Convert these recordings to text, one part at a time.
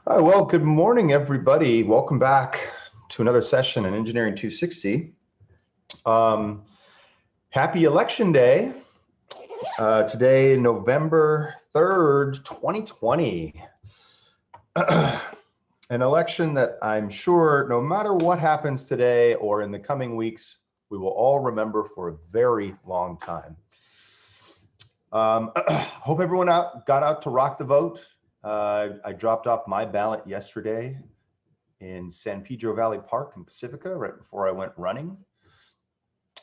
All right, well, good morning, everybody. Welcome back to another session in Engineering 260. Happy Election Day. Today, November 3rd, 2020. An election that I'm sure no matter what happens today or in the coming weeks, we will all remember for a very long time. Hope everyone got out to rock the vote. I dropped off my ballot yesterday in San Pedro Valley Park in Pacifica right before I went running.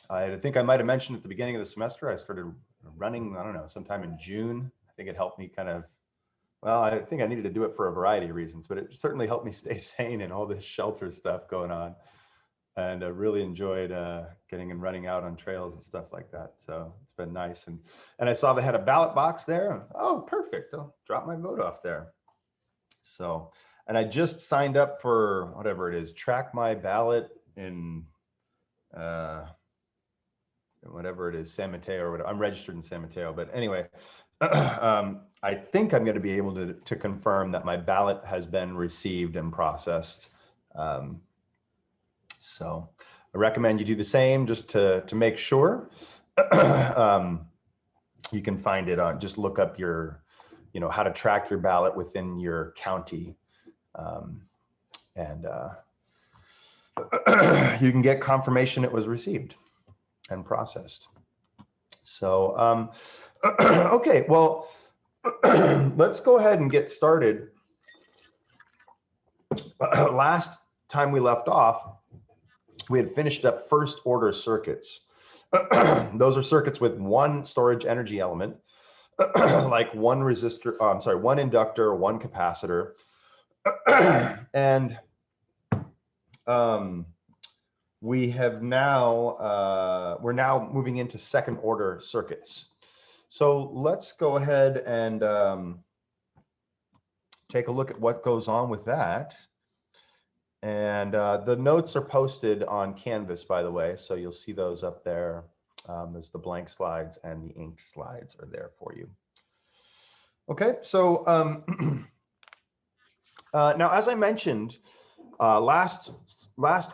I think I might have mentioned at the beginning of the semester, I started running, I don't know, sometime in June. I think it helped me well, I think I needed to do it for a variety of reasons, but it certainly helped me stay sane in all this shelter stuff going on. And I really enjoyed getting and running out on trails and stuff like that. So it's been nice. And I saw they had a ballot box there. Oh, perfect. I'll drop my vote off there. So, and I just signed up for whatever it is, track my ballot in whatever it is, San Mateo or whatever. I'm registered in San Mateo, but anyway, I think I'm going to be able to confirm that my ballot has been received and processed. So I recommend you do the same just to make sure. You can find it on, just look up your, how to track your ballot within your county. And you can get confirmation it was received and processed. So, okay, well, let's go ahead and get started. Last time we left off, we had finished up first order circuits. Those are circuits with one storage energy element, like one resistor, one inductor, one capacitor. And we have now, we're now moving into second order circuits. So let's go ahead and take a look at what goes on with that. And the notes are posted on Canvas, by the way, so you'll see those up there. There's the blank slides and the inked slides are there for you. Okay, so now, as I mentioned last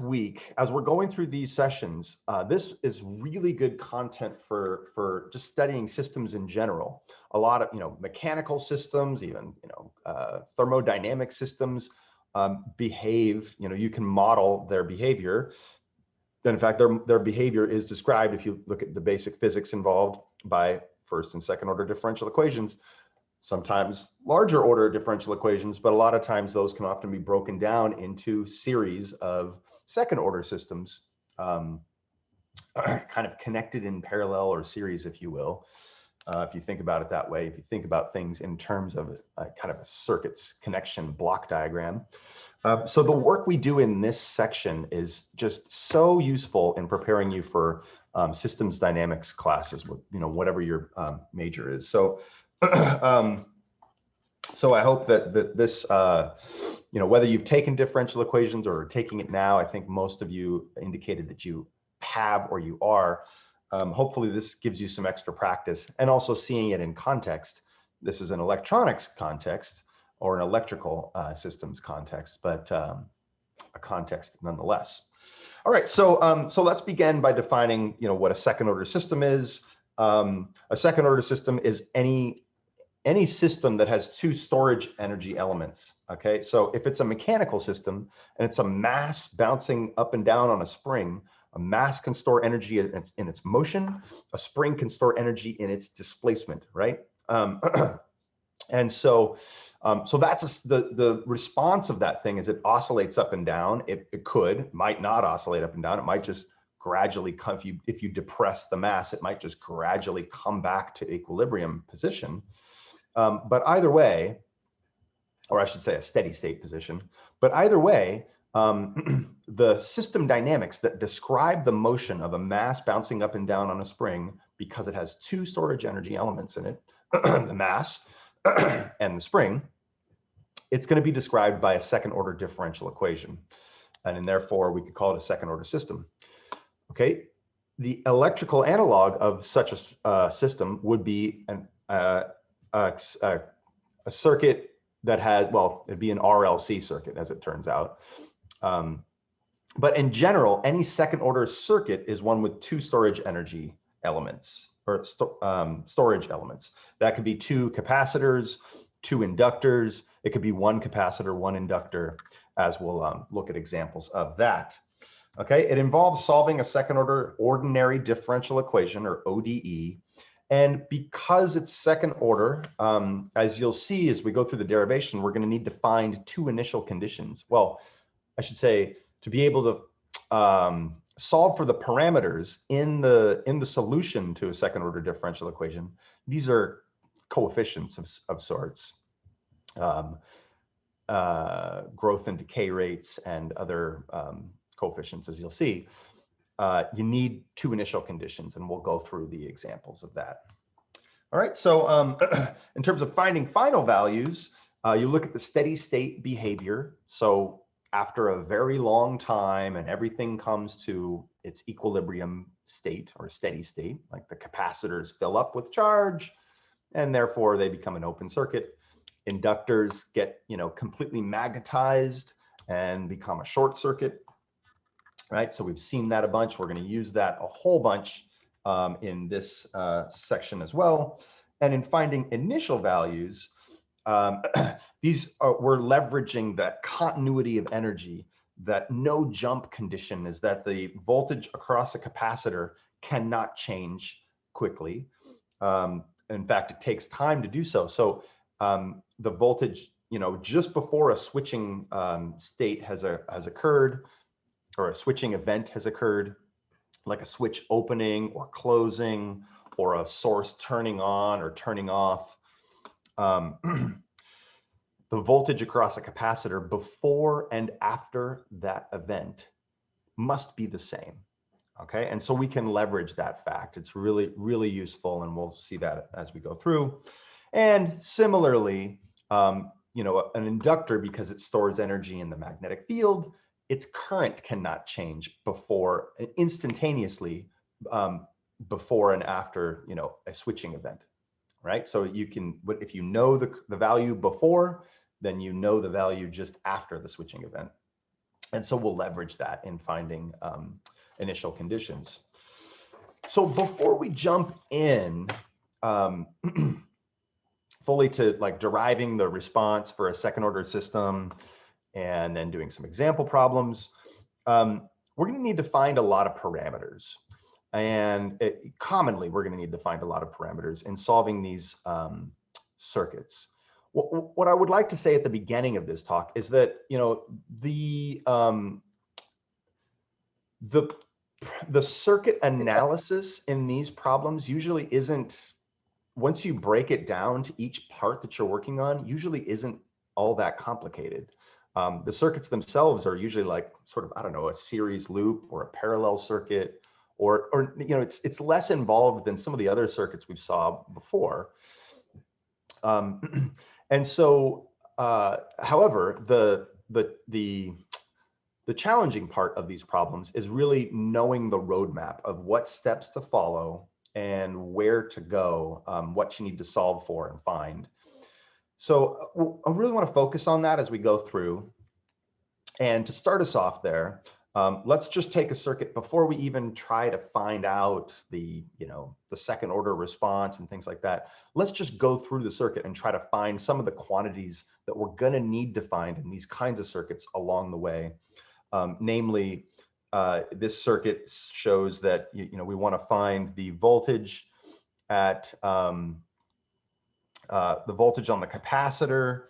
week, as we're going through these sessions, this is really good content for just studying systems in general. A lot of mechanical systems, even thermodynamic systems. Behave, you can model their behavior. Then in fact, their behavior is described, if you look at the basic physics involved, by first and second order differential equations, sometimes larger order differential equations, but a lot of times those can often be broken down into series of second order systems, kind of connected in parallel or series, if you will. If you think about it that way, if you think about things in terms of kind of a circuits connection block diagram. So the work we do in this section is just so useful in preparing you for systems dynamics classes, whatever your major is. So, so I hope that this, whether you've taken differential equations or are taking it now, I think most of you indicated that you have or you are. Hopefully this gives you some extra practice and also seeing it in context. This is an electronics context or an electrical systems context, but a context nonetheless. All right, so so let's begin by defining what a second order system is. A second order system is any system that has two storage energy elements. Okay, so if it's a mechanical system and it's a mass bouncing up and down on a spring, a mass can store energy in its motion. A spring can store energy in its displacement, right? And so, so that's the response of that thing is it oscillates up and down. It might not oscillate up and down. It might just gradually come, if you depress the mass, it might just gradually come back to equilibrium position. But either way, or I should say a steady state position, but either way, the system dynamics that describe the motion of a mass bouncing up and down on a spring, because it has two storage energy elements in it, the mass and the spring, it's going to be described by a second order differential equation. And therefore, we could call it a second order system. Okay, the electrical analog of such a system would be a circuit that has, well, it'd be an RLC circuit as it turns out. But in general, any second order circuit is one with two storage energy elements or storage elements. That could be two capacitors, two inductors. It could be one capacitor, one inductor, as we'll look at examples of that. Okay, it involves solving a second order ordinary differential equation, or ODE. And because it's second order, as you'll see as we go through the derivation, we're going to need to find two initial conditions. Well, I should say, to be able to solve for the parameters in the solution to a second order differential equation, these are coefficients of sorts, growth and decay rates and other coefficients, as you'll see. You need two initial conditions, and we'll go through the examples of that. All right, so in terms of finding final values, you look at the steady state behavior. So after a very long time and everything comes to its equilibrium state or steady state, like the capacitors fill up with charge and therefore they become an open circuit. Inductors get, completely magnetized and become a short circuit, right? So we've seen that a bunch. We're going to use that a whole bunch in this section as well. And in finding initial values, we're leveraging that continuity of energy. That no jump condition is that the voltage across a capacitor cannot change quickly. In fact, it takes time to do so. So the voltage, just before a switching state has occurred, or a switching event has occurred, like a switch opening or closing, or a source turning on or turning off, the voltage across a capacitor before and after that event must be the same. Okay, and so we can leverage that fact. It's really, really useful, and we'll see that as we go through. And similarly, an inductor, because it stores energy in the magnetic field, its current cannot change instantaneously before and after, a switching event, right? So you can, if you know the value before, then you know the value just after the switching event. And so we'll leverage that in finding initial conditions. So before we jump in fully to like deriving the response for a second order system and then doing some example problems, we're going to need to find a lot of parameters. And commonly, we're going to need to find a lot of parameters in solving these circuits. What I would like to say at the beginning of this talk is that, the circuit analysis in these problems usually isn't, once you break it down to each part that you're working on, usually isn't all that complicated. The circuits themselves are usually like sort of, I don't know, a series loop or a parallel circuit, or it's less involved than some of the other circuits we saw before. And so, however, the challenging part of these problems is really knowing the roadmap of what steps to follow and where to go, what you need to solve for and find. So I really want to focus on that as we go through. And to start us off there, let's just take a circuit before we even try to find out the second order response and things like that. Let's just go through the circuit and try to find some of the quantities that we're going to need to find in these kinds of circuits along the way. Namely, this circuit shows that we want to find the voltage at the voltage on the capacitor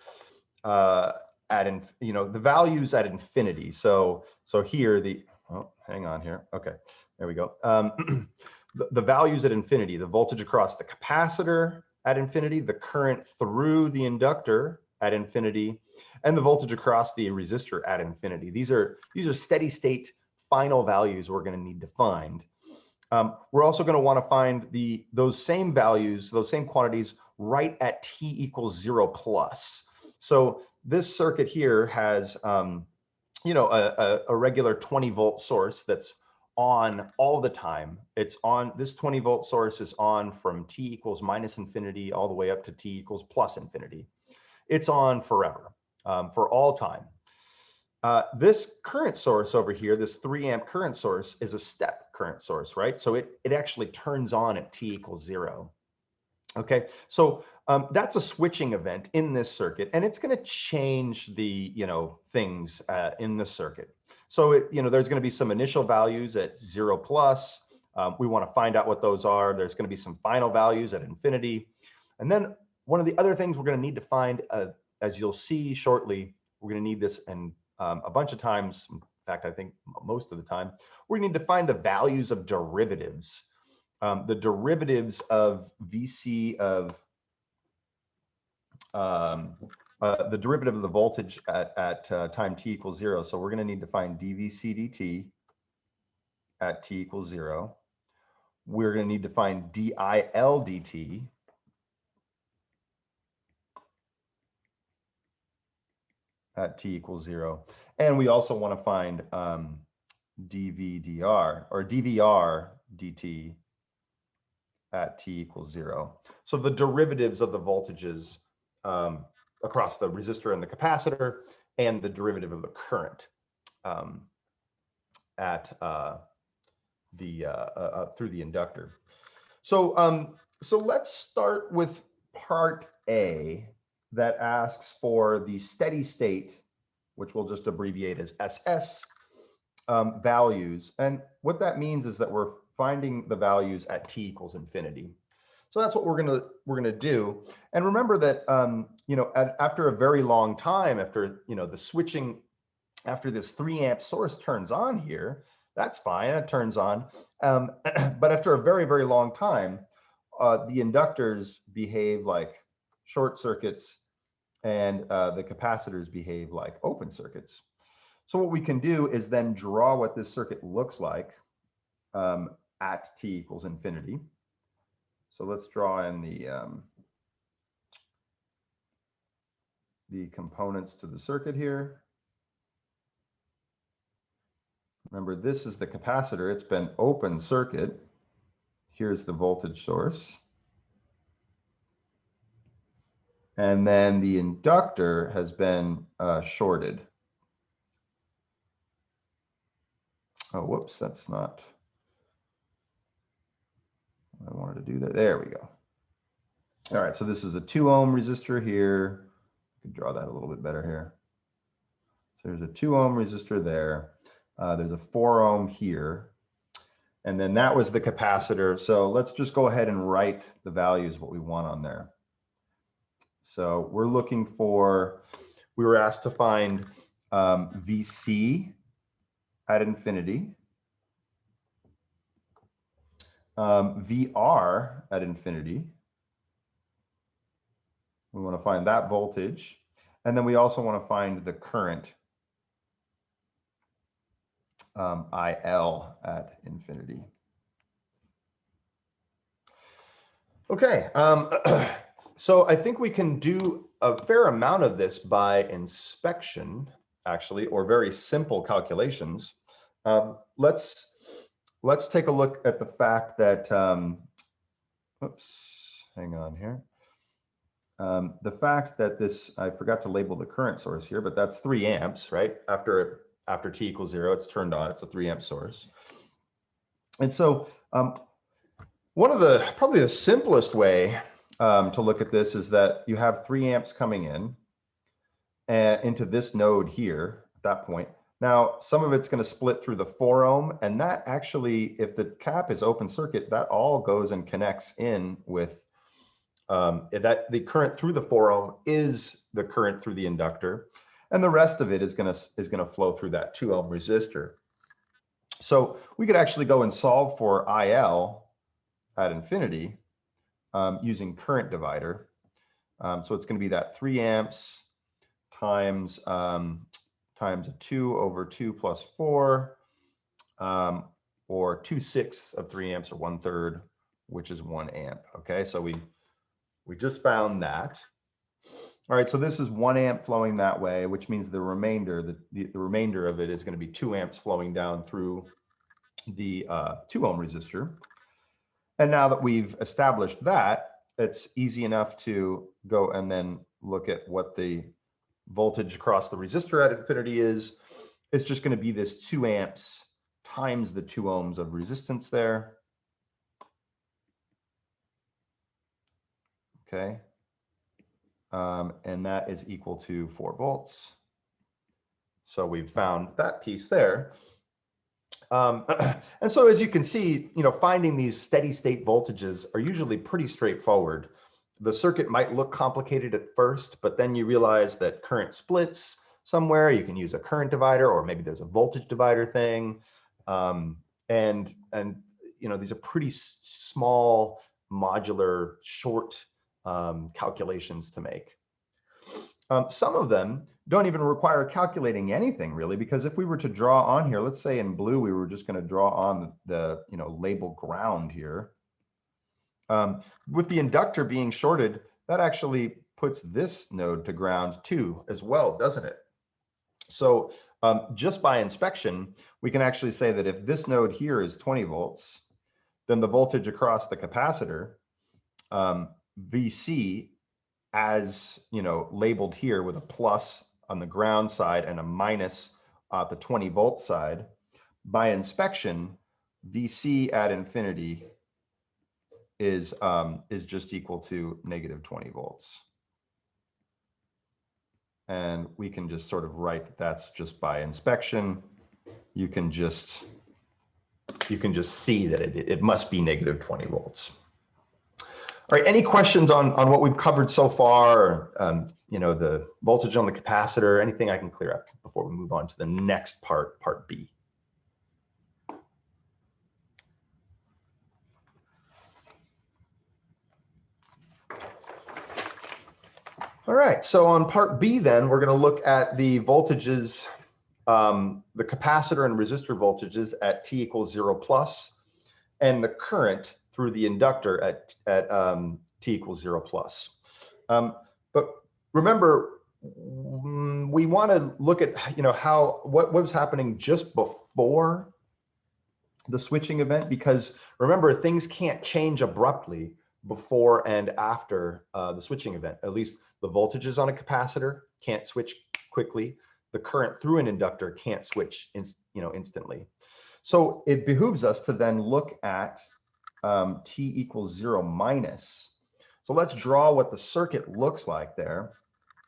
the values at infinity. So here hang on here. Okay, there we go. The values at infinity, the voltage across the capacitor at infinity, the current through the inductor at infinity, and the voltage across the resistor at infinity. These are steady state final values we're going to need to find. We're also going to want to find those same values, those same quantities right at t equals 0 plus. So this circuit here has a regular 20-volt source that's on all the time. It's on, this 20-volt source is on from t equals minus infinity all the way up to t equals plus infinity. it's on forever, for all time. This current source over here, this 3 amp current source, is a step current source, right? So it actually turns on at t equals 0. Okay, so that's a switching event in this circuit, and it's going to change the things in the circuit. So there's going to be some initial values at 0 plus. We want to find out what those are. There's going to be some final values at infinity, and then one of the other things we're going to need to find, as you'll see shortly, we're going to need this and a bunch of times. In fact, I think most of the time, we need to find the values of derivatives. The derivatives of VC of the derivative of the voltage at time t equals 0. So we're going to need to find dVc dt at t equals 0. We're going to need to find dIL dt at t equals 0. And we also want to find dVdr or dVr dt at t equals 0. So the derivatives of the voltages across the resistor and the capacitor, and the derivative of the current at through the inductor. So so let's start with part A that asks for the steady state, which we'll just abbreviate as SS, values. And what that means is that we're finding the values at t equals infinity. So that's what we're gonna do. And remember that after a very long time, after the switching, after this 3 amp source turns on here, that's fine, it turns on. But after a very, very long time, the inductors behave like short circuits, and the capacitors behave like open circuits. So what we can do is then draw what this circuit looks like at t equals infinity. So let's draw in the components to the circuit here. Remember, this is the capacitor. It's been open circuit. Here's the voltage source. And then the inductor has been shorted. Oh, whoops, that's not. I wanted to do that. There we go. All right, so this is a 2 ohm resistor here. I can draw that a little bit better here. So there's a 2 ohm resistor there. There's a 4 ohm here. And then that was the capacitor. So let's just go ahead and write the values, what we want on there. So we're looking for, we were asked to find VC at infinity, VR at infinity. We want to find that voltage. And then we also want to find the current IL at infinity. Okay, so I think we can do a fair amount of this by inspection, actually, or very simple calculations. Let's take a look at the fact that, oops, hang on here. The fact that this, I forgot to label the current source here, but that's 3 amps, right? After t equals 0, it's turned on. It's a 3 amp source. And so one of the, probably the simplest way to look at this is that you have 3 amps coming in into this node here at that point. Now, some of it's going to split through the 4 ohm, and that actually, if the cap is open circuit, that all goes and connects in with that the current through the 4 ohm is the current through the inductor, and the rest of it is going to flow through that 2 ohm resistor. So we could actually go and solve for IL at infinity using current divider. So it's going to be that 3 amps times times a 2 over 2 plus 4, or 2/6 of 3 amps, or 1/3, which is 1 amp. Okay, so we just found that. All right, so this is 1 amp flowing that way, which means the remainder, the remainder of it is going to be 2 amps flowing down through the 2 ohm resistor. And now that we've established that, it's easy enough to go and then look at what the voltage across the resistor at infinity is. It's just going to be this 2 amps times the 2 ohms of resistance there. Okay. And that is equal to 4 volts. So we've found that piece there. And so as you can see, finding these steady state voltages are usually pretty straightforward. The circuit might look complicated at first, but then you realize that current splits somewhere. You can use a current divider, or maybe there's a voltage divider thing. And these are pretty small, modular, short calculations to make. Some of them don't even require calculating anything really, because if we were to draw on here, let's say in blue, we were just going to draw on the label ground here. With the inductor being shorted, that actually puts this node to ground too as well, doesn't it? So just by inspection, we can actually say that if this node here is 20 volts, then the voltage across the capacitor, VC, as labeled here with a plus on the ground side and a minus at the 20 volt side, by inspection, VC at infinity is just equal to negative 20 volts. And we can just sort of write that that's just by inspection. You can just see that it must be negative 20 volts. All right, any questions on what we've covered so far, the voltage on the capacitor, anything I can clear up before we move on to the next part, part B? All right, so on part B then, we're going to look at the voltages, the capacitor and resistor voltages at t equals 0 plus, and the current through the inductor at t equals 0 plus. But remember, we want to look at what was happening just before the switching event, because remember, things can't change abruptly before and after the switching event. At least the voltages on a capacitor can't switch quickly. The current through an inductor can't switch instantly. So it behooves us to then look at t equals 0 minus. So let's draw what the circuit looks like there.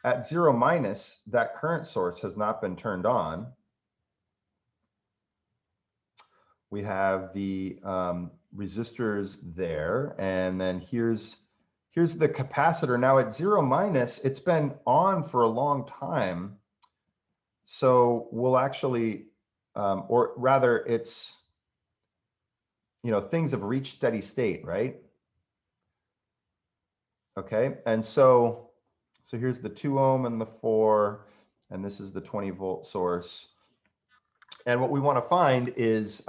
At 0 minus, that current source has not been turned on. We have the resistors there, and then here's the capacitor. Now at 0 minus, it's been on for a long time. So we'll actually, or rather it's, things have reached steady state, right? Okay, and so here's the 2 ohm and the 4, and this is the 20 volt source. And what we want to find is,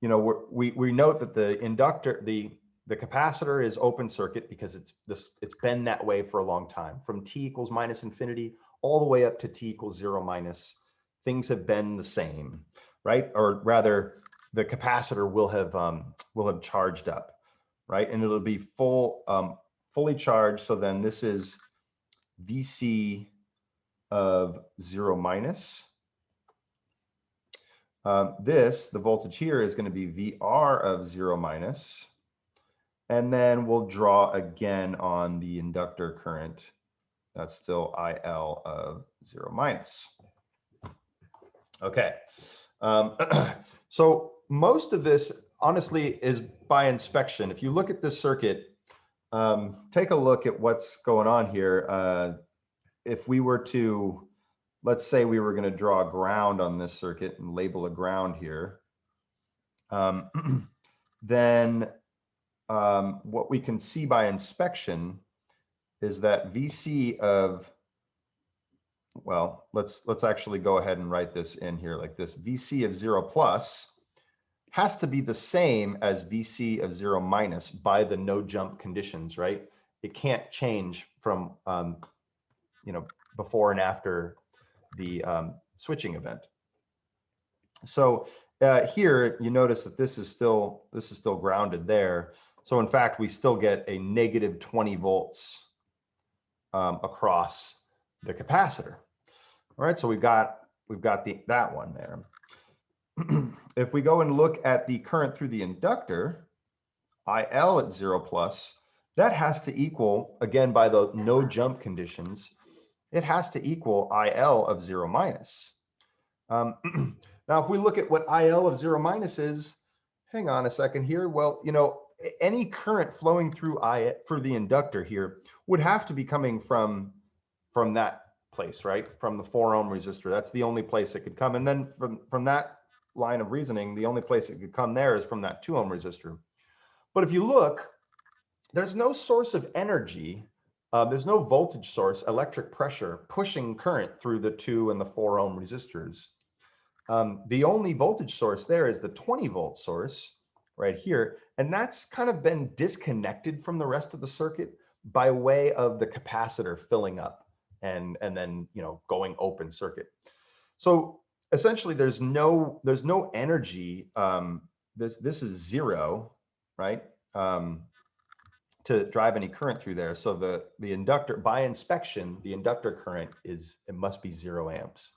we note that the inductor, the capacitor is open circuit because it's been that way for a long time. From t equals minus infinity all the way up to t equals 0 minus, things have been the same, right? Or rather, the capacitor will have charged up, right? And it'll be fully charged. So then this is VC of 0 minus. The voltage here is going to be VR of 0 minus. And then we'll draw again on the inductor current. That's still IL of 0 minus. Okay. So most of this, honestly, is by inspection. If you look at this circuit, take a look at what's going on here. If we were to, let's say we were going to draw a ground on this circuit and label a ground here, then what we can see by inspection is that VC of, well, let's actually go ahead and write this in here like this. VC of 0 plus has to be the same as VC of 0 minus by the no jump conditions, right? It can't change from before and after the switching event. So here you notice that this is still grounded there. So in fact, we still get a negative 20 volts across the capacitor. All right, so we've got that one there. If we go and look at the current through the inductor, IL at 0 plus, that has to equal, again, by the no jump conditions, it has to equal IL of 0 minus. Now, if we look at what IL of 0 minus is, hang on a second here. Well, you know, any current flowing through the inductor here would have to be coming from that place, right? From the 4 ohm resistor. That's the only place it could come. And then from that line of reasoning, the only place it could come there is from that 2 ohm resistor. But if you look, there's no source of energy. There's no voltage source, electric pressure pushing current through the 2 and the 4 ohm resistors. The only voltage source there is the 20 volt source right here. And that's kind of been disconnected from the rest of the circuit by way of the capacitor filling up and then, you know, going open circuit. So essentially there's no energy. This is 0, right? To drive any current through there. So the inductor, by inspection, the inductor current it must be 0 amps.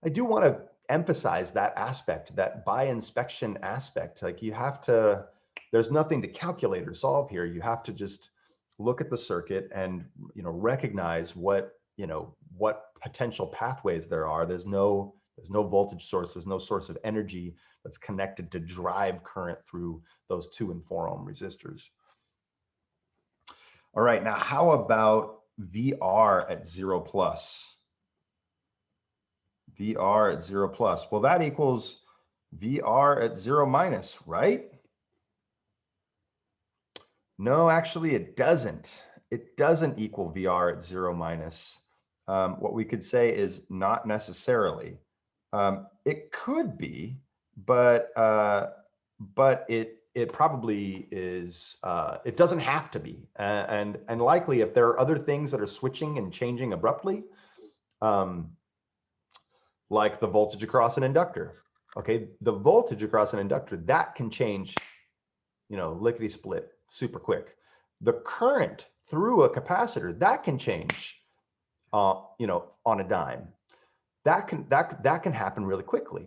I do want to emphasize that aspect, that by inspection aspect. Like you have to, there's nothing to calculate or solve here. You have to just look at the circuit and, you know, recognize what potential pathways there are. There's no voltage source. There's no source of energy that's connected to drive current through those 2 and 4 ohm resistors. All right, now how about VR at 0 plus? VR at 0 plus. Well, that equals VR at 0 minus, right? No, actually it doesn't. It doesn't equal VR at 0 minus. What we could say is not necessarily. It could be, but it probably is. It doesn't have to be, and likely if there are other things that are switching and changing abruptly, like the voltage across an inductor. Okay, the voltage across an inductor that can change, you know, lickety split, super quick. The current through a capacitor that can change, you know, on a dime. That can happen really quickly.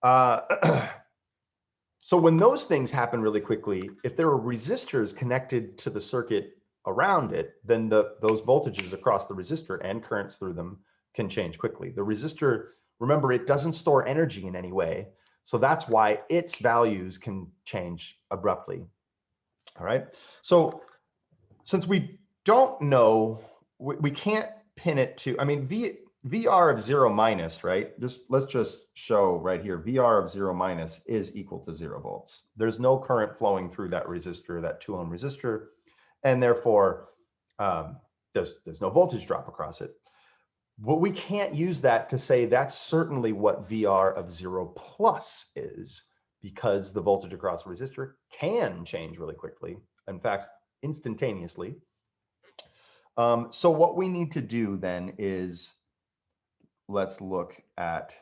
So when those things happen really quickly, if there are resistors connected to the circuit around it, then those voltages across the resistor and currents through them can change quickly. The resistor, remember, it doesn't store energy in any way. So that's why its values can change abruptly. All right. So since we don't know, we can't pin it to, I mean, VR of 0 minus, right? Let's just show right here, VR of 0 minus is equal to 0 volts. There's no current flowing through that resistor, that 2 ohm resistor, and therefore there's no voltage drop across it. But we can't use that to say that's certainly what VR of 0 plus is, because the voltage across the resistor can change really quickly. In fact, instantaneously. So what we need to do then is, let's look at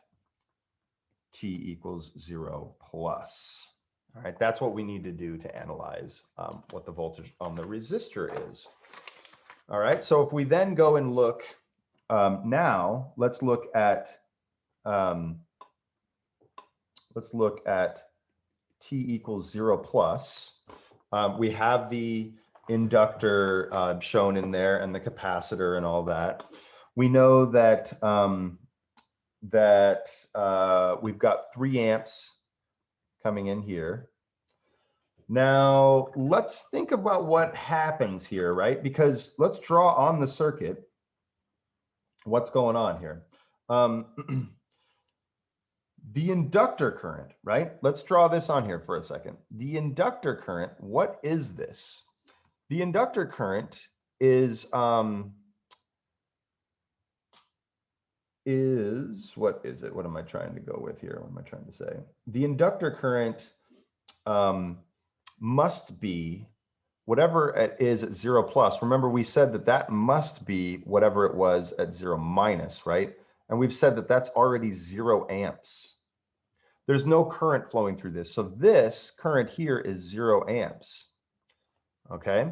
T equals 0 plus. All right, that's what we need to do to analyze what the voltage on the resistor is. All right, so if we then go and look, now let's look at T equals 0 plus. We have the inductor shown in there and the capacitor and all that. We know that we've got 3 amps coming in here. Now let's think about what happens here, right? Because let's draw on the circuit what's going on here. The inductor current, right? Let's draw this on here for a second. The inductor current, what is this? The inductor current is what is it? What am I trying to go with here? What am I trying to say? The inductor current must be whatever it is at 0 plus. Remember, we said that must be whatever it was at 0 minus, right? And we've said that that's already 0 amps. there's no current flowing through this. So this current here is 0 amps. Okay.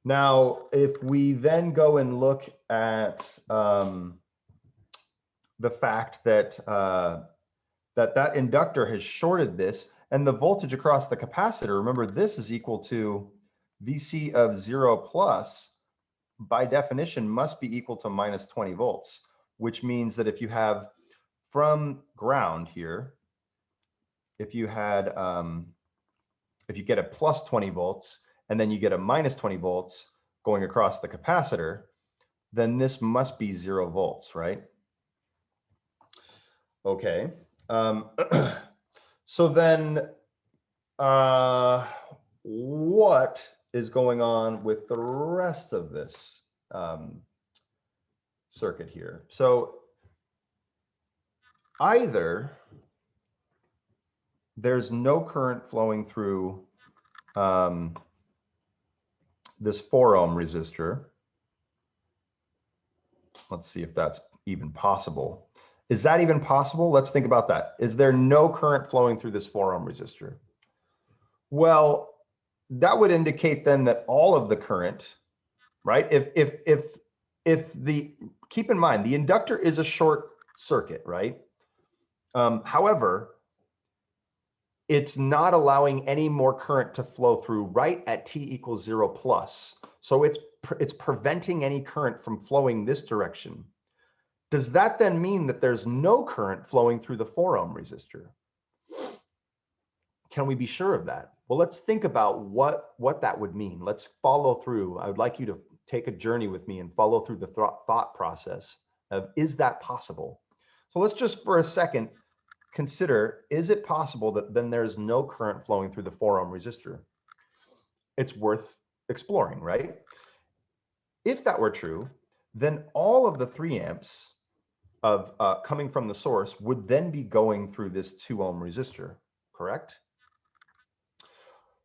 Now, if we then go and look at the fact that that inductor has shorted this, and the voltage across the capacitor, remember this is equal to VC of 0 plus, by definition must be equal to minus 20 volts, which means that if you have from ground here, if you had if you get a plus 20 volts and then you get a minus 20 volts going across the capacitor, then this must be 0 volts, right? Okay. So then what is going on with the rest of this circuit here? So either there's no current flowing through this 4 ohm resistor. Let's see if that's even possible. Is that even possible? Let's think about that. Is there no current flowing through this 4 ohm resistor? Well, that would indicate then that all of the current, right? If the, keep in mind, the inductor is a short circuit, right? However, it's not allowing any more current to flow through right at t equals 0 plus. So it's preventing any current from flowing this direction. Does that then mean that there's no current flowing through the 4 ohm resistor? Can we be sure of that? Well, let's think about what that would mean. Let's follow through. I would like you to take a journey with me and follow through the thought process of, is that possible? So let's just for a second consider, is it possible that then there's no current flowing through the 4 ohm resistor? It's worth exploring, right? If that were true, then all of the 3 amps of coming from the source would then be going through this 2 ohm resistor, correct?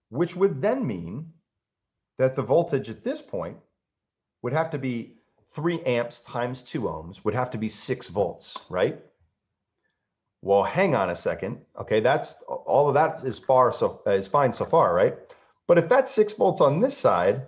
Which would then mean that the voltage at this point would have to be 3 amps times 2 ohms, would have to be 6 volts, right? Well, hang on a second. Okay, that's all of that is fine so far, right? But if that's 6 volts on this side,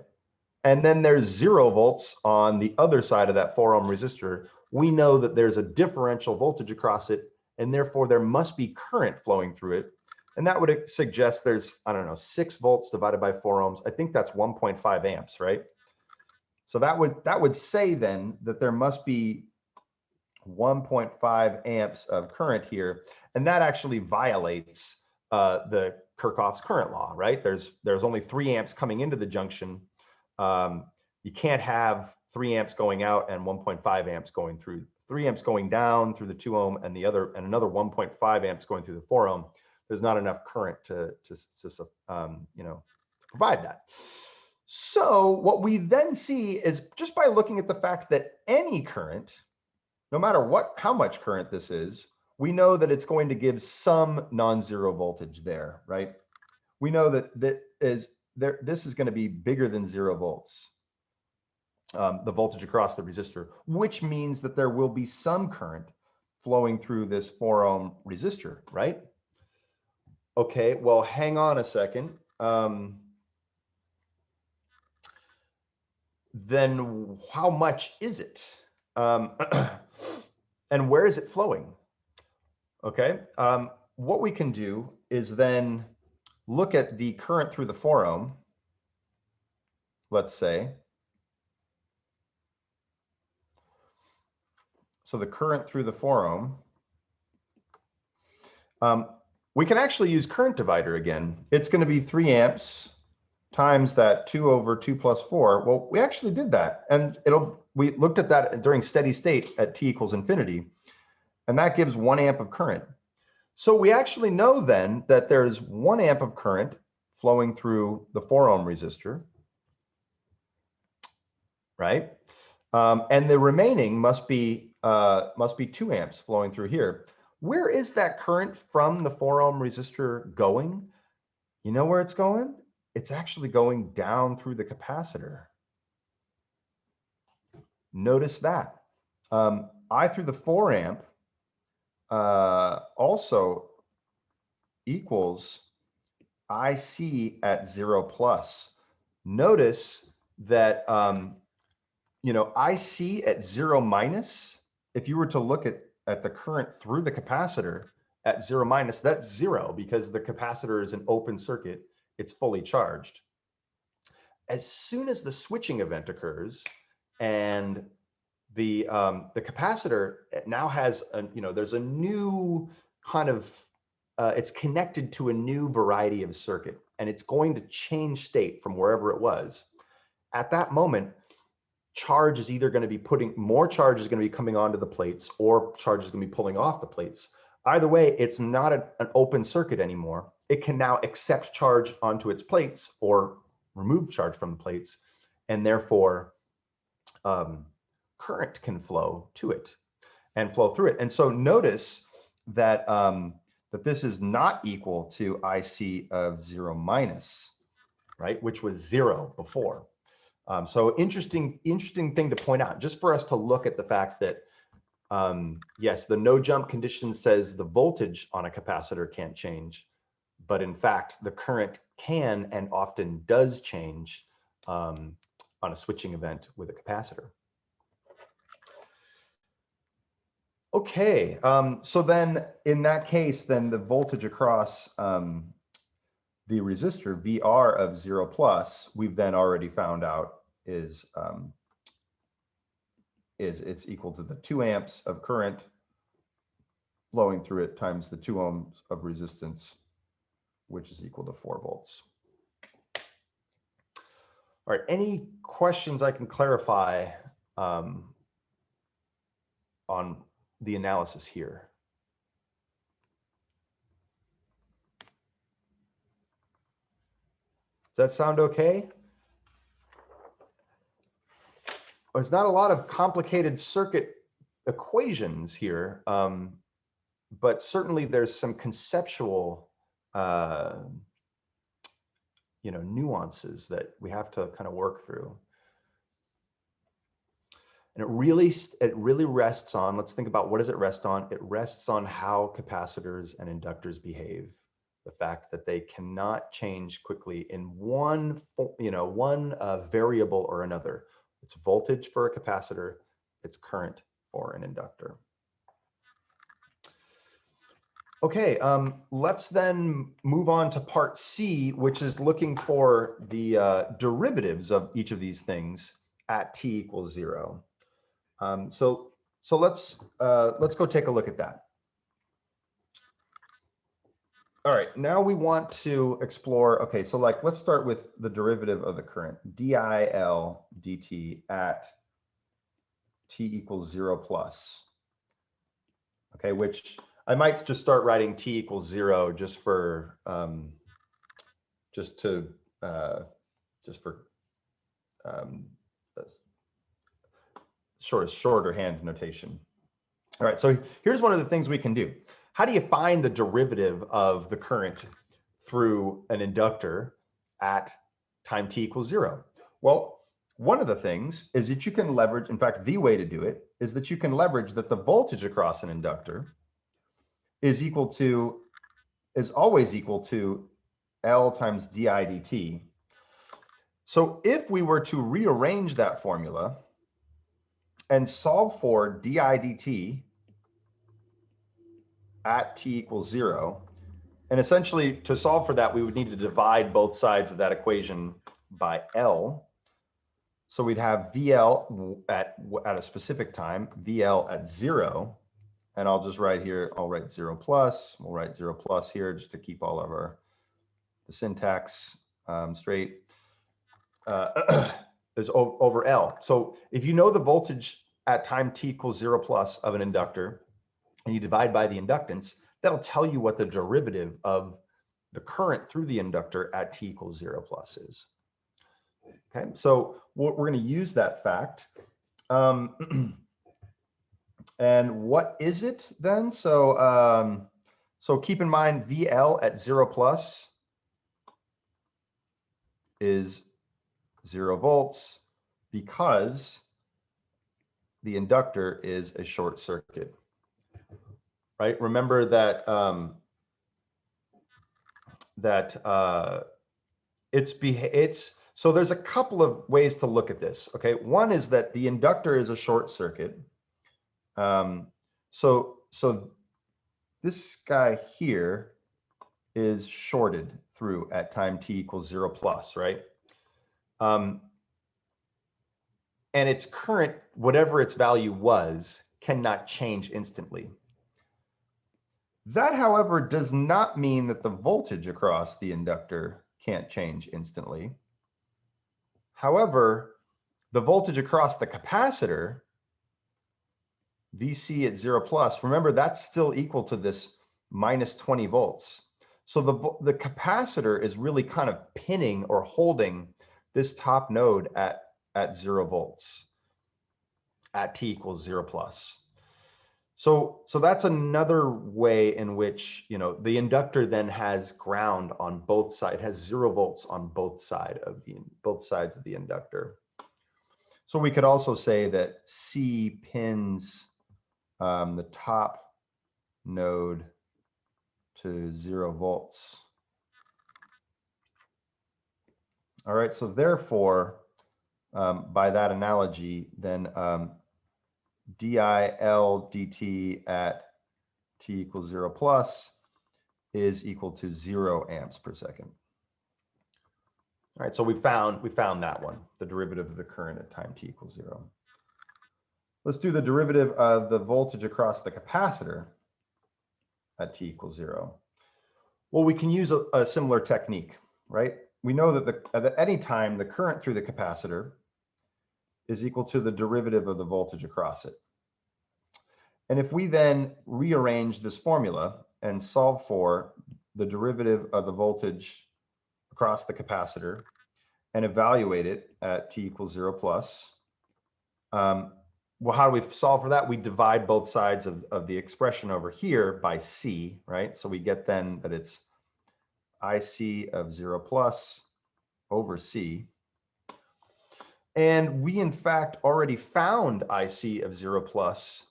and then there's 0 volts on the other side of that 4 ohm resistor, we know that there's a differential voltage across it, and therefore there must be current flowing through it. And that would suggest there's, I don't know, 6 volts divided by 4 ohms. I think that's 1.5 amps, right? So that would say then that there must be 1.5 amps of current here, and that actually violates the Kirchhoff's current law, right? There's only 3 amps coming into the junction. You can't have 3 amps going out and 1.5 amps going through. 3 amps going down through the 2 ohm and another 1.5 amps going through the 4 ohm. There's not enough current to provide that. So what we then see is, just by looking at the fact that any current, no matter how much current this is, we know that it's going to give some non-zero voltage there, right? We know that this is going to be bigger than 0 volts, the voltage across the resistor, which means that there will be some current flowing through this 4 ohm resistor, right? Okay, well, hang on a second. Then how much is it? And where is it flowing? Okay, what we can do is then look at the current through the 4 ohm, let's say. So the current through the 4 ohm, we can actually use current divider again. It's going to be 3 amps times that 2 over 2 plus 4. Well, we actually did that, and we looked at that during steady state at t equals infinity, and that gives 1 amp of current. So we actually know then that there's 1 amp of current flowing through the 4 ohm resistor, right? And the remaining must be 2 amps flowing through here. Where is that current from the 4 ohm resistor going? You know where it's going? It's actually going down through the capacitor. Notice that. I through the 4 amp also equals IC at 0 plus. Notice that, you know, IC at 0 minus, if you were to look at the current through the capacitor at 0 minus, that's 0 because the capacitor is an open circuit. It's fully charged. As soon as the switching event occurs and the capacitor now has a, you know, there's a new kind of it's connected to a new variety of circuit, and it's going to change state from wherever it was. At that moment, charge is either going to be putting more charge is going to be coming onto the plates, or charge is going to be pulling off the plates. Either way, it's not an open circuit anymore. It can now accept charge onto its plates or remove charge from the plates, and therefore current can flow to it and flow through it. And so notice that that this is not equal to IC of 0 minus, right, which was 0 before. So interesting thing to point out, just for us to look at the fact that yes, the no jump condition says the voltage on a capacitor can't change, but in fact the current can and often does change on a switching event with a capacitor. Okay, so then in that case, then the voltage across the resistor VR of 0 plus, we've then already found out is it's equal to the 2 amps of current flowing through it times the 2 ohms of resistance, which is equal to 4 volts. All right, any questions I can clarify on the analysis here? Does that sound okay? There's not a lot of complicated circuit equations here, but certainly there's some conceptual you know, nuances that we have to kind of work through. And it really rests on, let's think about what does it rest on? It rests on how capacitors and inductors behave. The fact that they cannot change quickly in one variable or another. It's voltage for a capacitor, it's current for an inductor. Okay, let's then move on to part C, which is looking for the derivatives of each of these things at t equals 0. So let's go take a look at that. All right, now we want to explore, okay, so like let's start with the derivative of the current, dIL dt at t equals 0 plus. Okay, which I might just start writing t equals 0 just for shorter-hand notation. All right, so here's one of the things we can do. How do you find the derivative of the current through an inductor at time t equals 0? Well, one of the things is that you can leverage, in fact, the way to do it is that you can leverage that the voltage across an inductor is always equal to L times di dt. So if we were to rearrange that formula and solve for di dt at t equals 0, and essentially to solve for that, we would need to divide both sides of that equation by L. So we'd have VL at a specific time, VL at 0, and I'll just write here, I'll write 0 plus, we'll write 0 plus here just to keep all of the syntax straight, is over L. So if you know the voltage at time t equals 0 plus of an inductor, and you divide by the inductance, that'll tell you what the derivative of the current through the inductor at t equals 0 plus is. Okay, so we're going to use that fact. And what is it then? So, so keep in mind VL at 0 plus is 0 volts because the inductor is a short circuit. right? Remember that it's so there's a couple of ways to look at this. Okay, one is that the inductor is a short circuit. So this guy here is shorted through at time t equals 0 plus, right? And its current, whatever its value was, cannot change instantly. That, however, does not mean that the voltage across the inductor can't change instantly. However, the voltage across the capacitor, VC at 0 plus, remember that's still equal to this minus 20 volts. So the capacitor is really kind of pinning or holding this top node at 0 volts at t equals 0 plus. So that's another way in which, you know, the inductor then has ground on both sides, has 0 volts on both sides of the inductor. So we could also say that C pins the top node to 0 volts. All right, so therefore, by that analogy, then DIL dt at t equals 0 plus is equal to 0 amps per second. All right, so we found that one, the derivative of the current at time t equals 0. Let's do the derivative of the voltage across the capacitor at t equals 0. Well, we can use a similar technique, right? We know that at any time, the current through the capacitor is equal to the derivative of the voltage across it. And if we then rearrange this formula and solve for the derivative of the voltage across the capacitor and evaluate it at t equals 0 plus, well, how do we solve for that? We divide both sides of the expression over here by C, right? So we get then that it's IC of 0 plus over C. And we, in fact, already found IC of 0 plus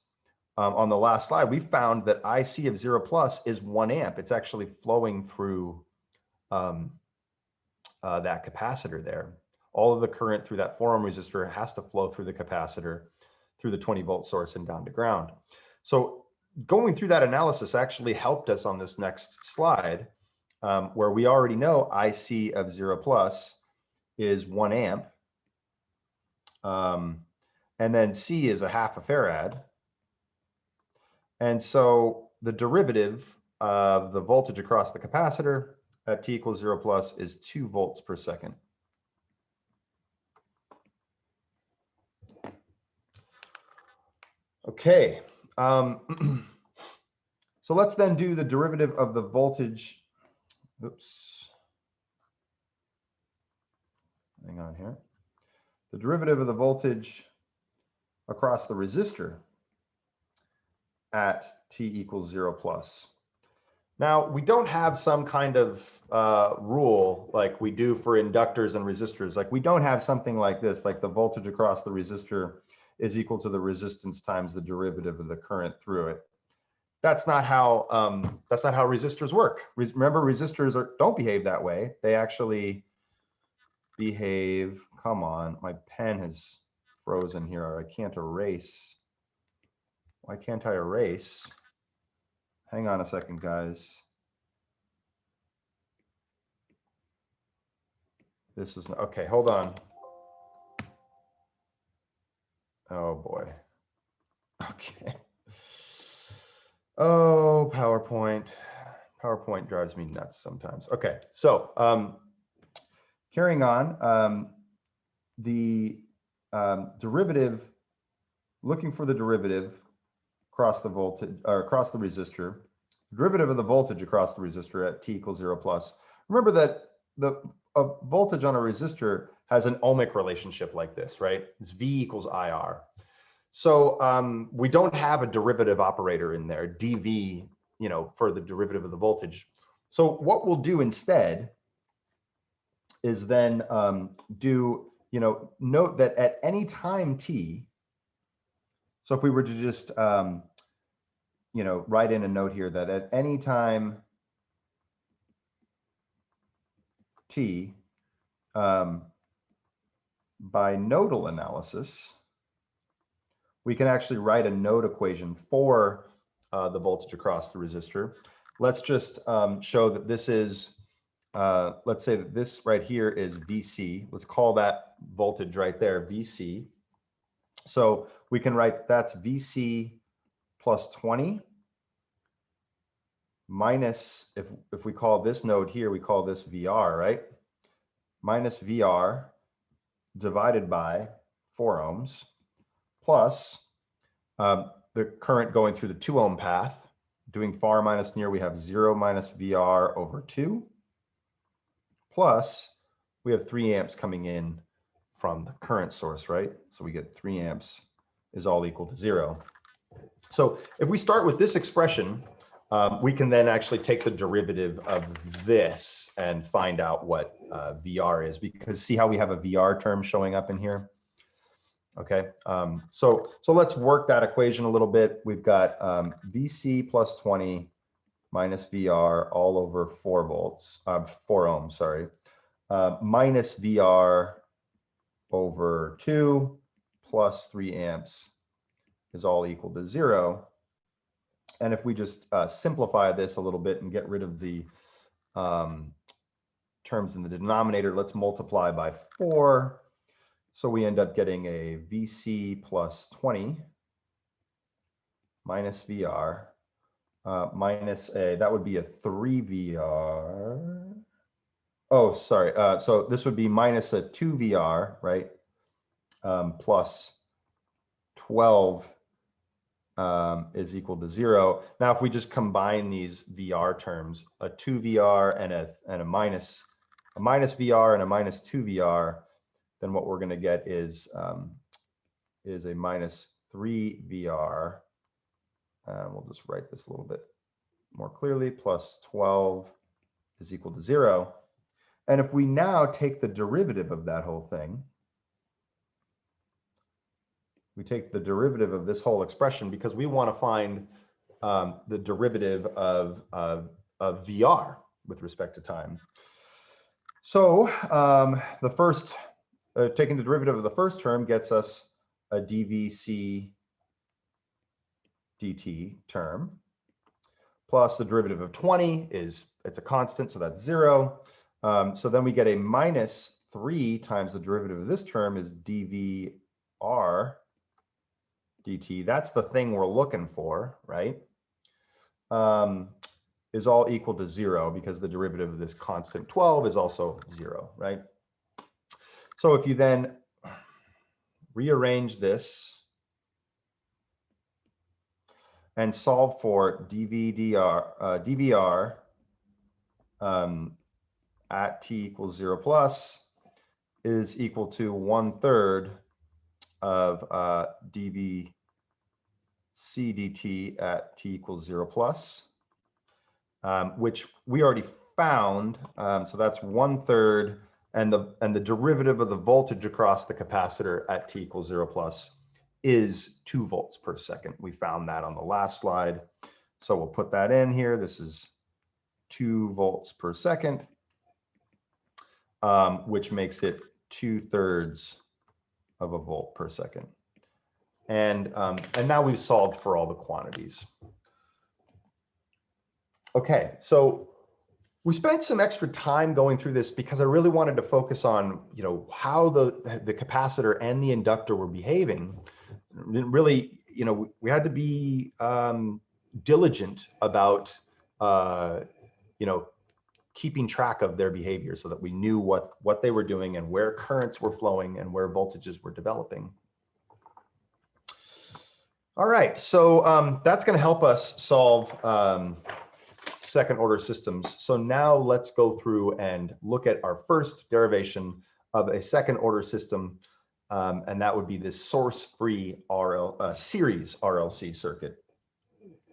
on the last slide. We found that IC of 0 plus is 1 amp. It's actually flowing through that capacitor there. All of the current through that 4 ohm resistor has to flow through the capacitor, through the 20 volt source and down to ground. So going through that analysis actually helped us on this next slide, where we already know IC of 0 plus is 1 amp. And then C is a half a farad. And so the derivative of the voltage across the capacitor at t equals 0 plus is 2 volts per second. Okay, so let's then do the derivative of the voltage. Oops. Hang on here. The derivative of the voltage across the resistor at t equals 0 plus. Now, we don't have some kind of rule like we do for inductors and resistors. Like we don't have something like this, like the voltage across the resistor is equal to the resistance times the derivative of the current through it. That's not how resistors work. Remember, resistors don't behave that way. They actually behave. Come on, my pen has frozen here. I can't erase. Why can't I erase? Hang on a second, guys. This is okay. Hold on. Oh boy. Okay. Oh, PowerPoint. PowerPoint drives me nuts sometimes. Okay, so carrying on, the derivative, looking for the derivative across the voltage or across the resistor, derivative of the voltage across the resistor at t equals 0 plus. Remember that the voltage on a resistor has an ohmic relationship like this, right? It's V equals IR. So we don't have a derivative operator in there, dV, you know, for the derivative of the voltage. So what we'll do instead is then note that at any time t, so if we were to just write in a note here that at any time t, by nodal analysis, we can actually write a node equation for the voltage across the resistor. Let's just show that this is, let's say that this right here is VC. Let's call that voltage right there VC. So we can write that's VC plus 20 minus, if we call this node here, we call this VR, right? Minus VR divided by 4 ohms plus the current going through the 2 ohm path. Doing far minus near, we have 0 minus VR over 2 plus we have 3 amps coming in from the current source, right? So we get 3 amps is all equal to 0. So if we start with this expression, we can then actually take the derivative of this and find out what VR is, because see how we have a VR term showing up in here? Okay, so let's work that equation a little bit. We've got VC plus 20 minus VR all over 4 ohms, sorry, minus VR over 2 plus 3 amps is all equal to 0. And if we just simplify this a little bit and get rid of the terms in the denominator, let's multiply by 4. So we end up getting a VC plus 20 minus VR minus that would be a 3 VR. Oh, sorry. So this would be minus a 2 VR, right? Plus 12 is equal to 0. Now, if we just combine these VR terms, a 2 VR and a minus VR and a minus 2 VR, then what we're going to get is a minus 3 VR. We'll just write this a little bit more clearly. Plus 12 is equal to 0. And if we now take the derivative of that whole thing, we take the derivative of this whole expression because we want to find the derivative of VR with respect to time. So the first, taking the derivative of the first term gets us a dVc dt term, plus the derivative of 20 is, it's a constant, so that's 0. So then we get a minus 3 times the derivative of this term is dVr dt. That's the thing we're looking for, right? Is all equal to 0 because the derivative of this constant 12 is also 0, right? So if you then rearrange this and solve for dVr at t equals 0 plus is equal to 1/3 of dVc dt at t equals 0 plus, which we already found. So that's 1/3, and the derivative of the voltage across the capacitor at t equals 0 plus is 2 volts per second. We found that on the last slide. So we'll put that in here. This is 2 volts per second, which makes it 2/3 of a volt per second. And now we've solved for all the quantities. Okay, so we spent some extra time going through this because I really wanted to focus on, how the capacitor and the inductor were behaving. Really, we had to be diligent about, keeping track of their behavior so that we knew what they were doing and where currents were flowing and where voltages were developing. All right, so that's going to help us solve second order systems. So now let's go through and look at our first derivation of a second order system, and that would be this source-free series RLC circuit.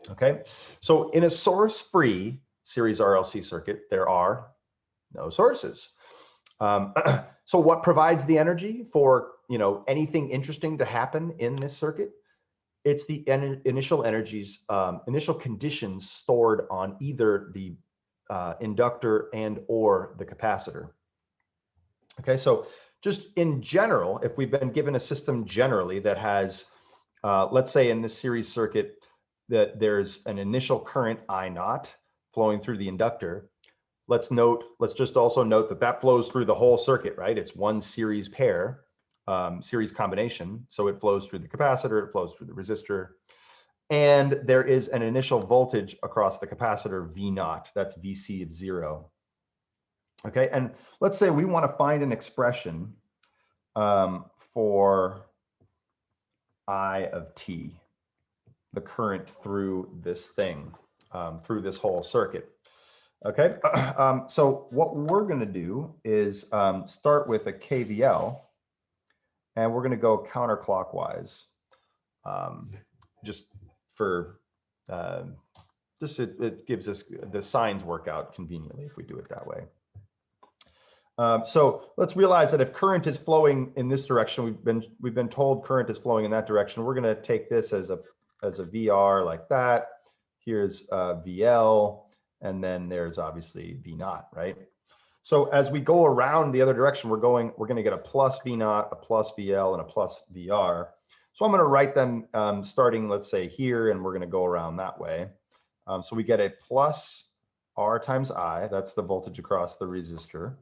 Okay, so in a source-free series RLC circuit, there are no sources. So what provides the energy for anything interesting to happen in this circuit? It's the initial energies, initial conditions stored on either the inductor and or the capacitor. Okay, so just in general, if we've been given a system generally that has, let's say in this series circuit, that there's an initial current I naught flowing through the inductor. Let's just also note that that flows through the whole circuit, right? It's one series pair, series combination. So it flows through the capacitor, it flows through the resistor. And there is an initial voltage across the capacitor V naught, that's VC of 0. Okay, and let's say we want to find an expression for I of t, the current through this thing, through this whole circuit. Okay, so what we're going to do is start with a KVL, and we're going to go counterclockwise, just for it gives us the signs work out conveniently if we do it that way. So let's realize that if current is flowing in this direction, we've been told current is flowing in that direction. We're going to take this as a VR like that. Here's VL, and then there's obviously V naught, right? So as we go around the other direction, we're going to get a plus V naught, a plus VL, and a plus VR. So I'm going to write them starting, let's say here, and we're going to go around that way. So we get a plus R times I, that's the voltage across the resistor.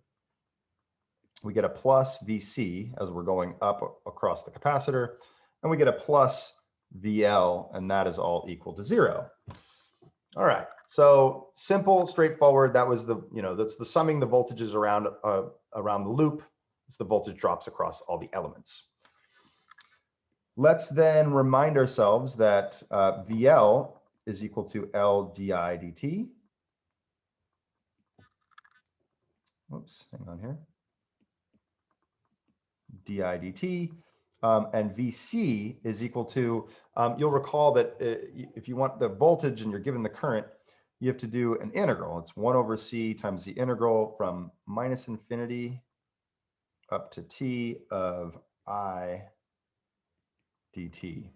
We get a plus VC as we're going up across the capacitor, and we get a plus VL, and that is all equal to 0. All right, so simple, straightforward. That was the, that's the summing the voltages around the loop. It's the voltage drops across all the elements. Let's then remind ourselves that VL is equal to L di dt. Whoops, hang on here. Di dt, and VC is equal to, you'll recall that if you want the voltage and you're given the current, you have to do an integral. It's 1 over C times the integral from minus infinity up to t of I dt.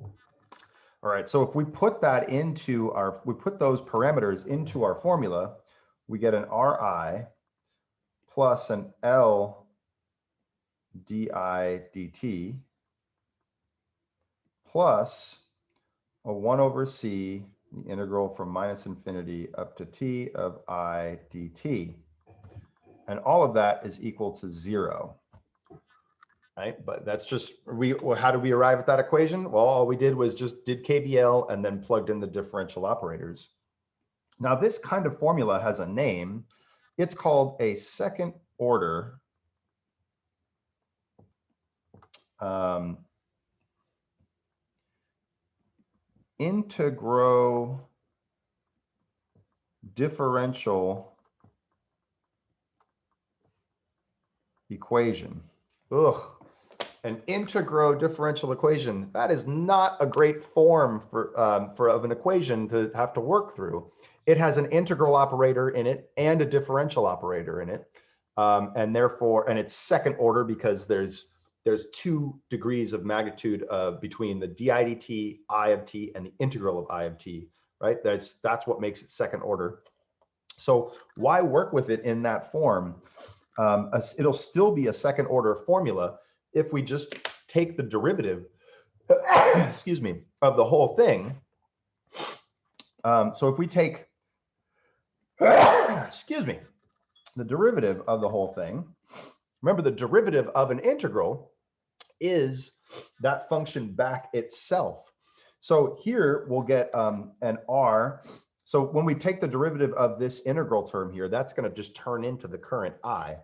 All right, so if we put that into we put those parameters into our formula, we get an Ri plus an L di dt plus a 1 over C, the integral from minus infinity up to t of I dt. And all of that is equal to 0. Right, but that's just, how do we arrive at that equation? Well, all we did was just did KVL and then plugged in the differential operators. Now this kind of formula has a name. It's called a second order integral differential equation. Ugh, an integral differential equation. That is not a great form of an equation to have to work through. It has an integral operator in it and a differential operator in it, and therefore, and it's second order because there's 2 degrees of magnitude between the di dt, I of t, and the integral of I of t, right? That's what makes it second order. So why work with it in that form? It'll still be a second order formula if we just take the derivative, excuse me, of the whole thing. So if we take, excuse me, the derivative of the whole thing, remember the derivative of an integral is that function back itself. So here we'll get an R. So when we take the derivative of this integral term here, that's going to just turn into the current I.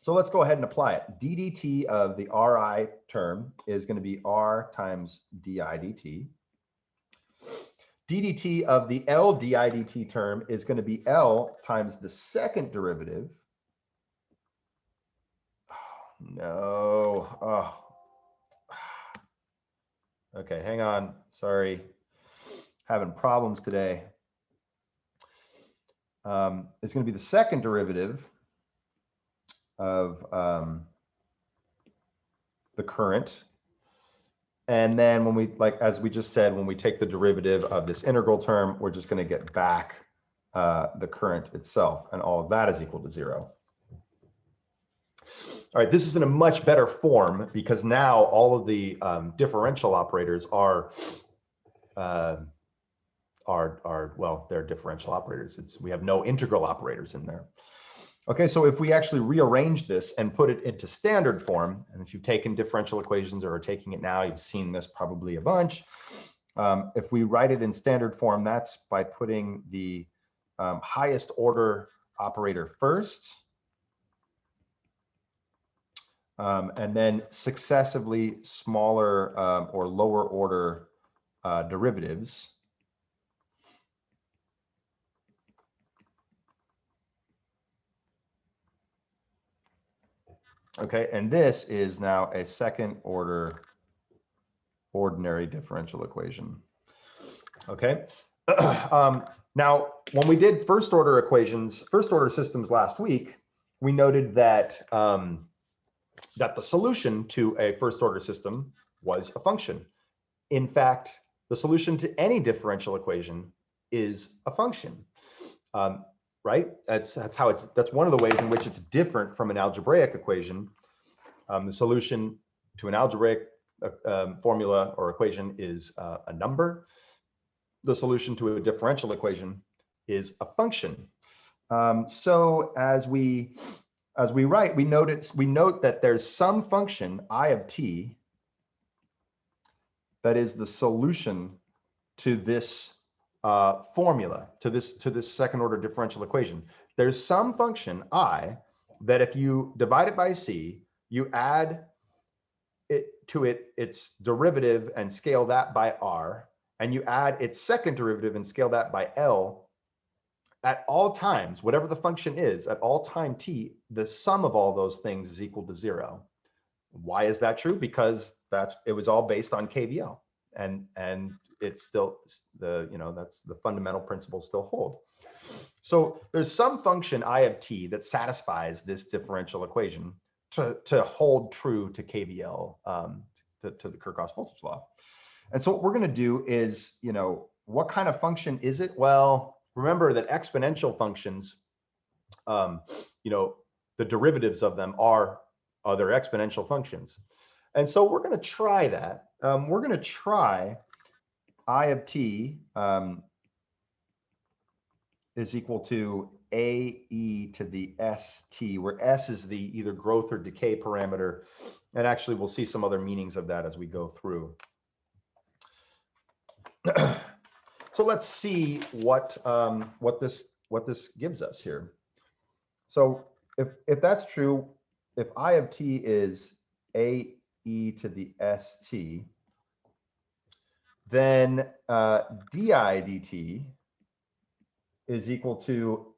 So let's go ahead and apply it. ddt of the Ri term is going to be R times di dt. ddt of the L di dt term is going to be L times the second derivative. No. Oh. Okay, hang on. Sorry. Having problems today. It's going to be the second derivative of the current And then when we, like, as we just said, when we take the derivative of this integral term, we're just going to get back the current itself, and all of that is equal to 0. All right, this is in a much better form because now all of the differential operators are well, they're differential operators. We have no integral operators in there. Okay, so if we actually rearrange this and put it into standard form, and if you've taken differential equations or are taking it now, you've seen this probably a bunch. If we write it in standard form, that's by putting the highest order operator first, and then successively smaller or lower order derivatives. Okay, and this is now a second order ordinary differential equation. Okay, now when we did first order equations, first order systems last week, we noted that that the solution to a first order system was a function. In fact, the solution to any differential equation is a function. Right? That's one of the ways in which it's different from an algebraic equation. The solution to an algebraic formula or equation is a number. The solution to a differential equation is a function. So as we write, we note that there's some function I of t that is the solution to this formula, to this second order differential equation. There's some function I that if you divide it by c, you add its derivative and scale that by r, and you add its second derivative and scale that by l. At all times, whatever the function is, at all time t, the sum of all those things is equal to 0. Why is that true? Because it was all based on KVL, and it's still that's the fundamental principles still hold. So there's some function I of t that satisfies this differential equation to hold true to KVL, to the Kirchhoff's voltage law. And so what we're going to do is, what kind of function is it? Well, remember that exponential functions, the derivatives of them are other exponential functions. And so we're going to try that. We're going to try I of t is equal to ae to the st, where s is the either growth or decay parameter. And actually, we'll see some other meanings of that as we go through. So let's see what this gives us here. So if that's true, if I of t is ae to the st, then di dt is equal to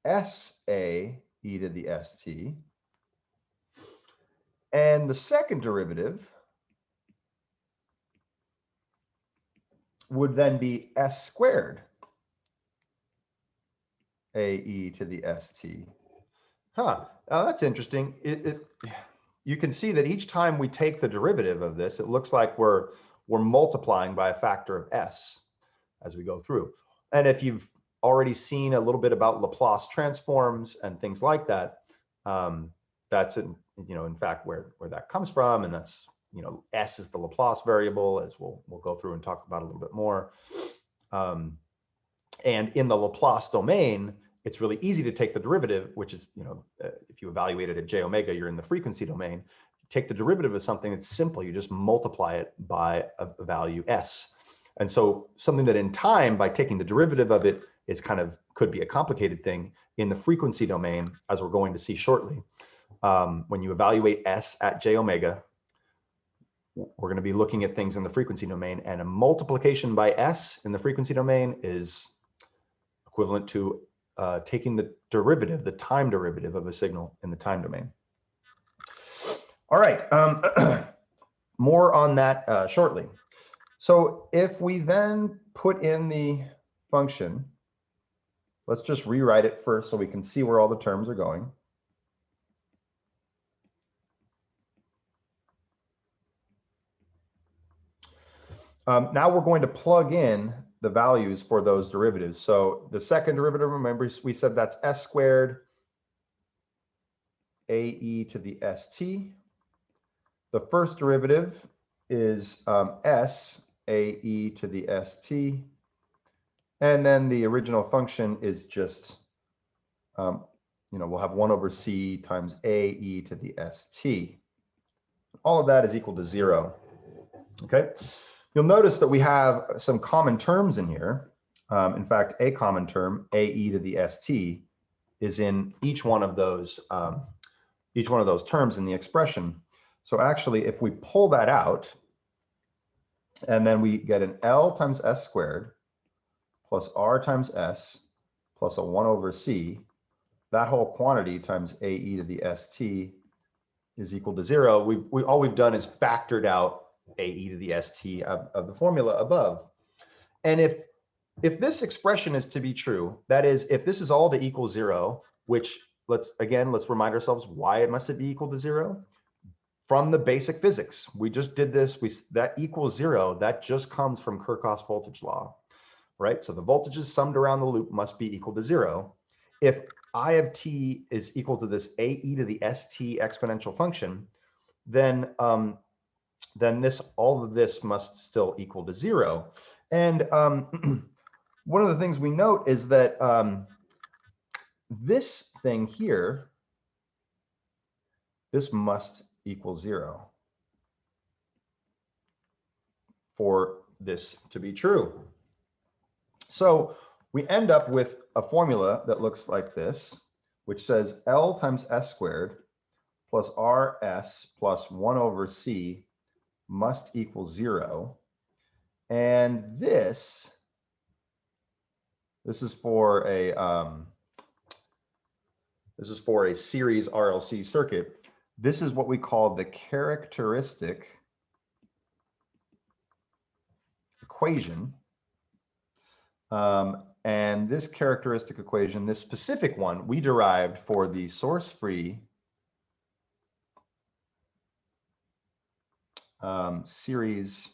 sa e to the st, and the second derivative would then be s squared ae to the st. That's interesting. You can see that each time we take the derivative of this, it looks like we're multiplying by a factor of s as we go through. And if you've already seen a little bit about Laplace transforms and things like that, that's in fact where that comes from, and that's s is the Laplace variable, as we'll go through and talk about a little bit more. And in the Laplace domain, it's really easy to take the derivative, which is, if you evaluate it at j omega, you're in the frequency domain. Take the derivative of something that's simple. You just multiply it by a value s. And so something that in time, by taking the derivative of it, is could be a complicated thing. In the frequency domain, as we're going to see shortly, when you evaluate s at j omega, we're going to be looking at things in the frequency domain, and a multiplication by s in the frequency domain is equivalent to taking the derivative, the time derivative of a signal in the time domain. All right, more on that shortly. So if we then put in the function, let's just rewrite it first so we can see where all the terms are going. Now we're going to plug in the values for those derivatives. So the second derivative, remember, we said that's s squared ae to the st. The first derivative is s ae to the st. And then the original function is just, we'll have 1 over c times ae to the st. All of that is equal to 0. Okay. You'll notice that we have some common terms in here. In fact, a common term, ae to the st, is in each one of those terms in the expression. So actually, if we pull that out, and then we get an L times s squared plus r times s plus a 1 over c, that whole quantity times ae to the st is equal to 0. All we've done is factored out ae to the st of the formula above. And if this expression is to be true, that is, if this is all to equal 0, which let's remind ourselves why it must be equal to 0. From the basic physics, we just did this. That equals 0. That just comes from Kirchhoff's voltage law, right? So the voltages summed around the loop must be equal to 0. If I of t is equal to this ae to the st exponential function, then all of this must still equal to 0. And one of the things we note is that this thing here, this must equal 0 for this to be true. So we end up with a formula that looks like this, which says L times s squared plus rs plus 1 over c must equal 0. And this is for a series RLC circuit. This is what we call the characteristic equation. And this characteristic equation, this specific one, we derived for the source-free series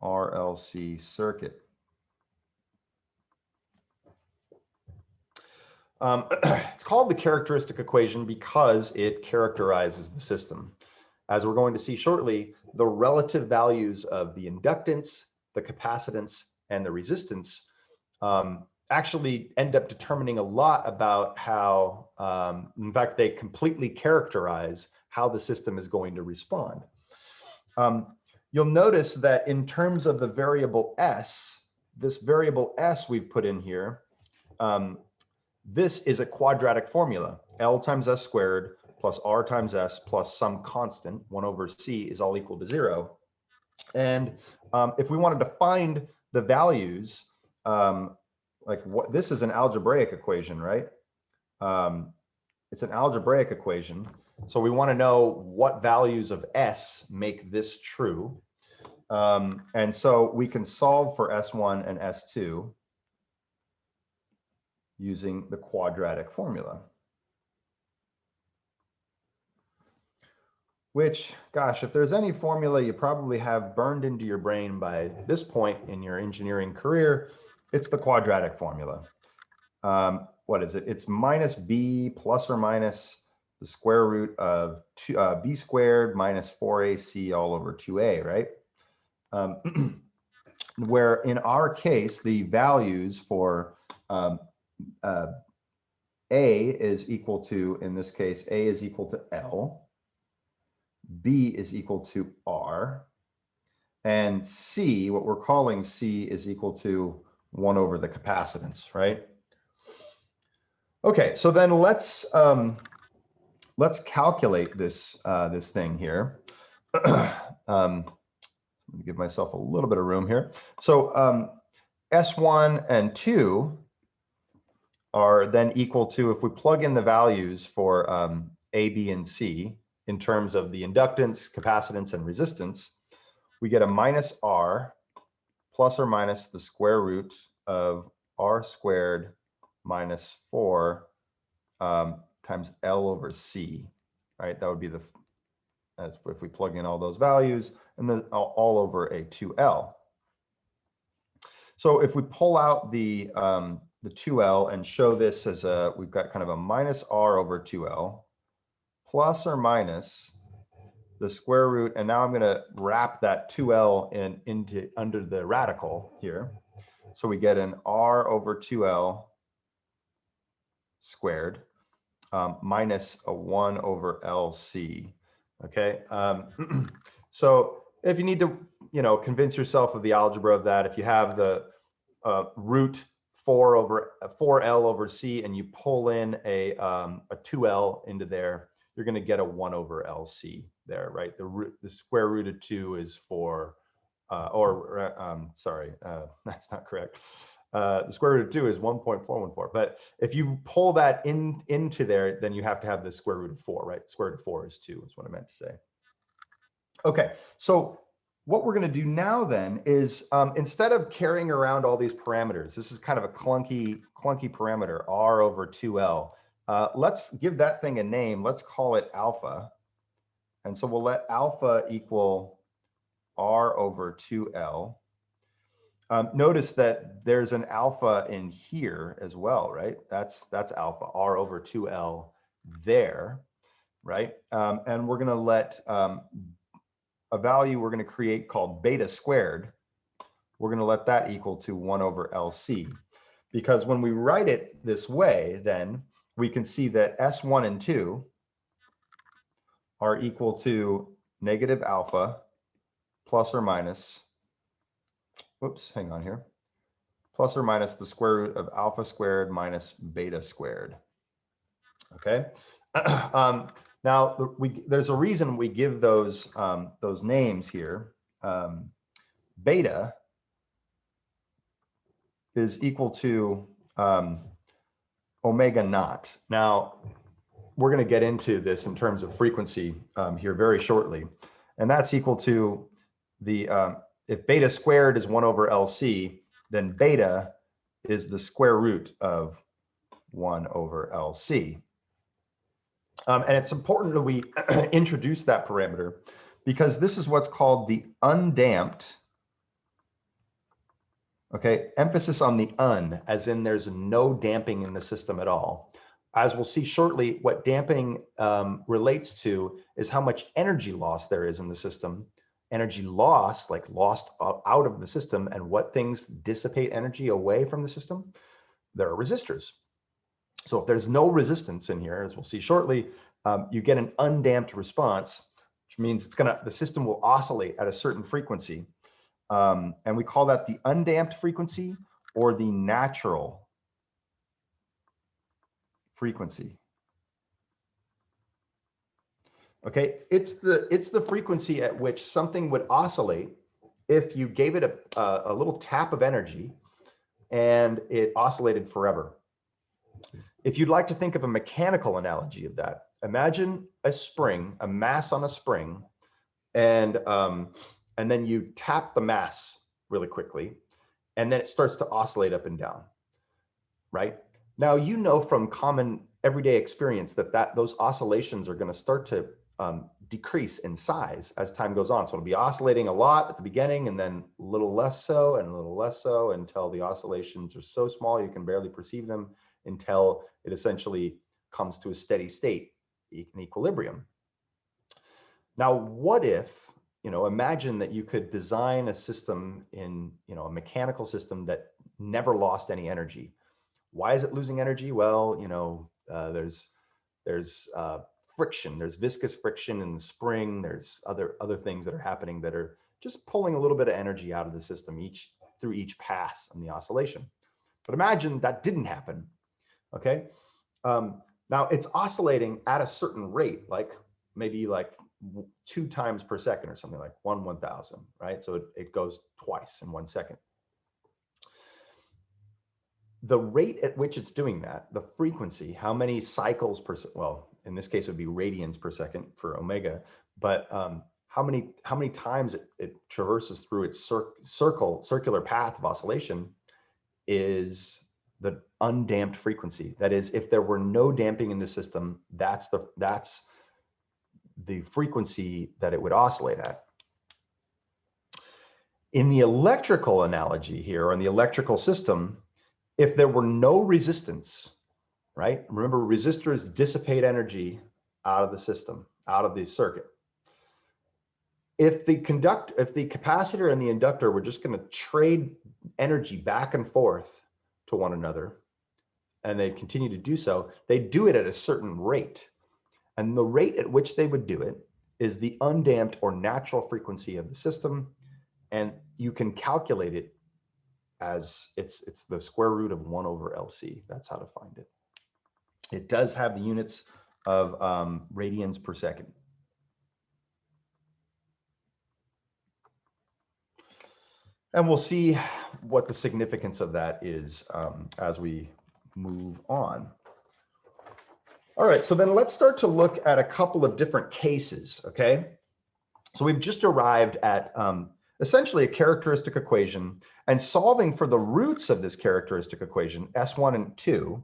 RLC circuit. It's called the characteristic equation because it characterizes the system. As we're going to see shortly, the relative values of the inductance, the capacitance, and the resistance actually end up determining a lot about how, in fact, they completely characterize how the system is going to respond. You'll notice that in terms of the variable s, this variable s we've put in here, this is a quadratic formula. L times s squared plus r times s plus some constant, 1 over c, is all equal to 0. And if we wanted to find the values, this is an algebraic equation, right? It's an algebraic equation. So we want to know what values of s make this true. And so we can solve for S1 and S2 using the quadratic formula. Which, gosh, if there's any formula you probably have burned into your brain by this point in your engineering career, it's the quadratic formula. What is it? It's minus b plus or minus the square root of b squared minus 4ac all over 2a, right? Where in our case, the values for a is equal to, in this case, a is equal to L, B is equal to R, and C, what we're calling C, is equal to 1 over the capacitance, right? Okay, so then let's calculate this this thing here. Let me give myself a little bit of room here. So S1 and 2 are then equal to, if we plug in the values for A, B, and C in terms of the inductance, capacitance, and resistance, we get a minus R plus or minus the square root of R squared minus 4 times L over C, right? That would be the as if we plug in all those values, and then all over a 2L. So if we pull out the 2L and show this as we've got kind of a minus R over 2L plus or minus the square root, and now I'm going to wrap that 2L into under the radical here. So we get an R over 2L squared minus a 1 over LC. Okay, so if you need to, convince yourself of the algebra of that, if you have the root 4L over C and you pull in a 2L into there, you're going to get a 1 over LC there, right? The square root of 2 is 4, sorry, that's not correct. The square root of 2 is 1.414. But if you pull that into there, then you have to have the square root of 4, right? Square root of 4 is 2, is what I meant to say. Okay, so what we're going to do now then is instead of carrying around all these parameters, this is kind of a clunky parameter, R over 2L. Let's give that thing a name. Let's call it alpha. And so we'll let alpha equal R over 2L. Notice that there's an alpha in here as well, right? That's alpha, R over 2L there, right? And we're going to let a value we're going to create called beta squared. We're going to let that equal to 1 over LC. Because when we write it this way, then we can see that S1 and 2 are equal to negative alpha plus or minus, whoops, hang on here, plus or minus the square root of alpha squared minus beta squared. Okay. Now there's a reason we give those names here. Beta is equal to omega naught. Now we're going to get into this in terms of frequency here very shortly, and that's equal to the if beta squared is 1 over LC, then beta is the square root of 1 over LC. And it's important that we introduce that parameter because this is what's called the undamped, okay, emphasis on the un, as in there's no damping in the system at all. As we'll see shortly, what damping relates to is how much energy loss there is in the system. Energy loss, like lost out of the system, and what things dissipate energy away from the system? There are resistors. So if there's no resistance in here, as we'll see shortly, you get an undamped response, which means the system will oscillate at a certain frequency. And we call that the undamped frequency or the natural frequency. Okay, it's the frequency at which something would oscillate if you gave it a little tap of energy and it oscillated forever. If you'd like to think of a mechanical analogy of that, imagine a spring, a mass on a spring, and then you tap the mass really quickly, and then it starts to oscillate up and down, right? Now, you know from common everyday experience that those oscillations are going to start to decrease in size as time goes on. So it'll be oscillating a lot at the beginning, and then a little less so and a little less so until the oscillations are so small you can barely perceive them, until it essentially comes to a steady state, an equilibrium. Now, what if, imagine that you could design a system in, a mechanical system that never lost any energy. Why is it losing energy? Well, there's friction, there's viscous friction in the spring, there's other things that are happening that are just pulling a little bit of energy out of the system through each pass on the oscillation. But imagine that didn't happen. Okay, now it's oscillating at a certain rate, maybe 2 times per second or something, like 1/1000, right? So it goes twice in 1 second. The rate at which it's doing that, the frequency, how many cycles per, well, in this case it would be radians per second for omega, but how many times it traverses through its circular path of oscillation is the undamped frequency. That is, if there were no damping in the system, that's the frequency that it would oscillate at. In the electrical analogy here, or in the electrical system, if there were no resistance, right? Remember, resistors dissipate energy out of the system, out of the circuit. If the capacitor and the inductor were just going to trade energy back and forth to one another, and they continue to do so, they do it at a certain rate. And the rate at which they would do it is the undamped or natural frequency of the system. And you can calculate it as it's the square root of 1 over LC. That's how to find it. It does have the units of radians per second. And we'll see what the significance of that is as we move on. All right, so then let's start to look at a couple of different cases, okay? So we've just arrived at essentially a characteristic equation, and solving for the roots of this characteristic equation, S1 and 2,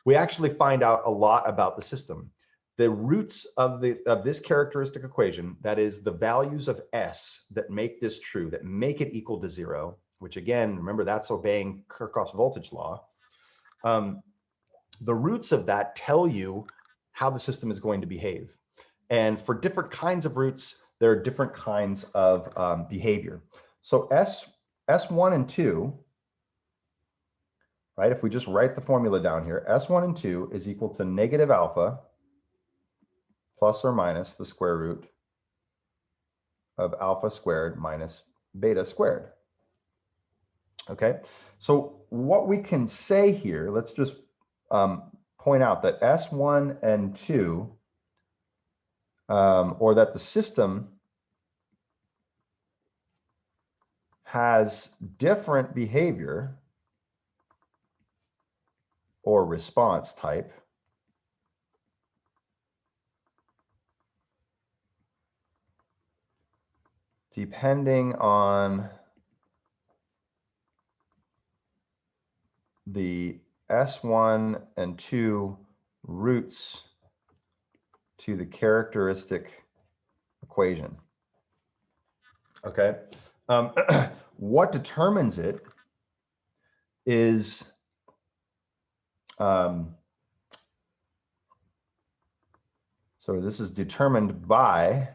we actually find out a lot about the system. The roots of this characteristic equation, that is the values of S that make this true, that make it equal to 0, which again, remember, that's obeying Kirchhoff's voltage law. The roots of that tell you how the system is going to behave. And for different kinds of roots, there are different kinds of behavior. So S1 and 2, right? If we just write the formula down here, S1 and 2 is equal to negative alpha plus or minus the square root of alpha squared minus beta squared. Okay, so what we can say here, let's just point out that S1 and 2, or that the system has different behavior or response type depending on the S1 and 2 roots to the characteristic equation. Okay, what determines it is so this is determined by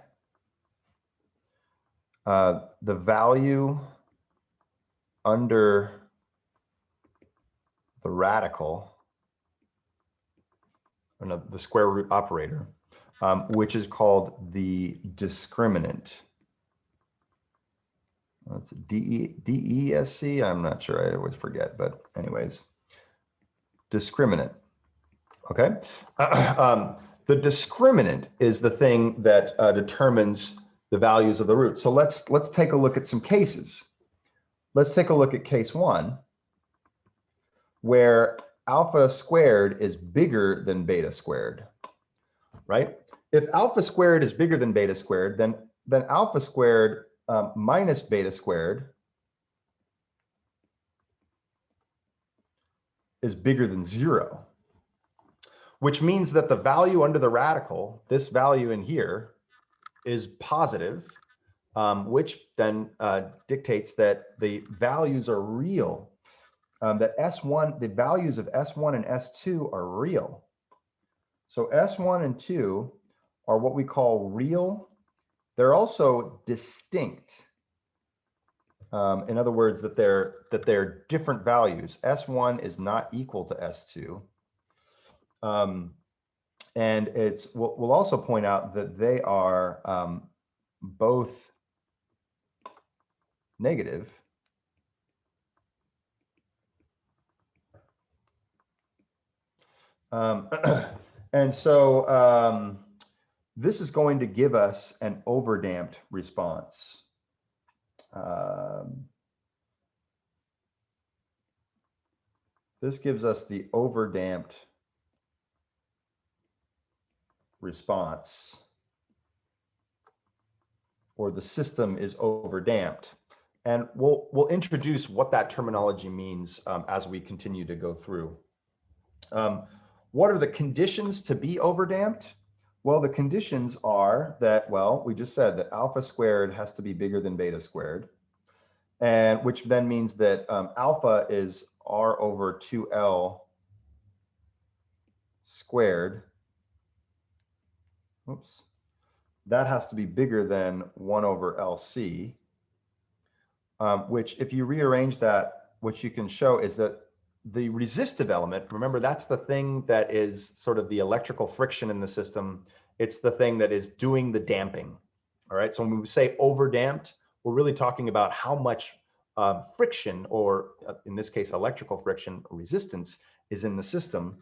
the value under the radical, or no, the square root operator, which is called the discriminant. That's DESC. I'm not sure. I always forget, but anyways, discriminant. Okay. The discriminant is the thing that determines the values of the root. So let's take a look at some cases. Let's take a look at case 1, where alpha squared is bigger than beta squared, right? If alpha squared is bigger than beta squared, then alpha squared minus beta squared is bigger than 0, which means that the value under the radical, this value in here, is positive, which then dictates that the values are real. That S1, the values of S1 and S2 are real. So S1 and 2 are what we call real. They're also distinct. In other words, that they're different values. S1 is not equal to S2. And we'll also point out that they are both negative. And so this is going to give us an overdamped response. This gives us the overdamped response, or the system is overdamped. And we'll introduce what that terminology means as we continue to go through. What are the conditions to be overdamped? Well, the conditions are that, well, we just said that alpha squared has to be bigger than beta squared, and which then means that alpha is r over 2l squared. Oops. That has to be bigger than 1 over LC, which if you rearrange that, what you can show is that the resistive element, remember that's the thing that is sort of the electrical friction in the system. It's the thing that is doing the damping. All right, so when we say over damped, we're really talking about how much friction, or in this case, electrical friction resistance is in the system.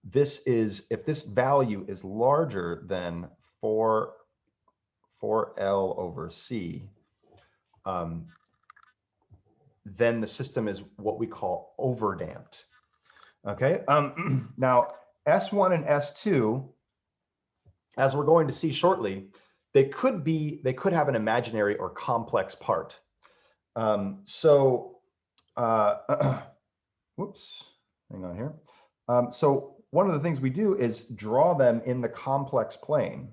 This is, if this value is larger than 4L over C, then the system is what we call overdamped. Okay, now S1 and S2, as we're going to see shortly, they could have an imaginary or complex part. Whoops, hang on here. So one of the things we do is draw them in the complex plane.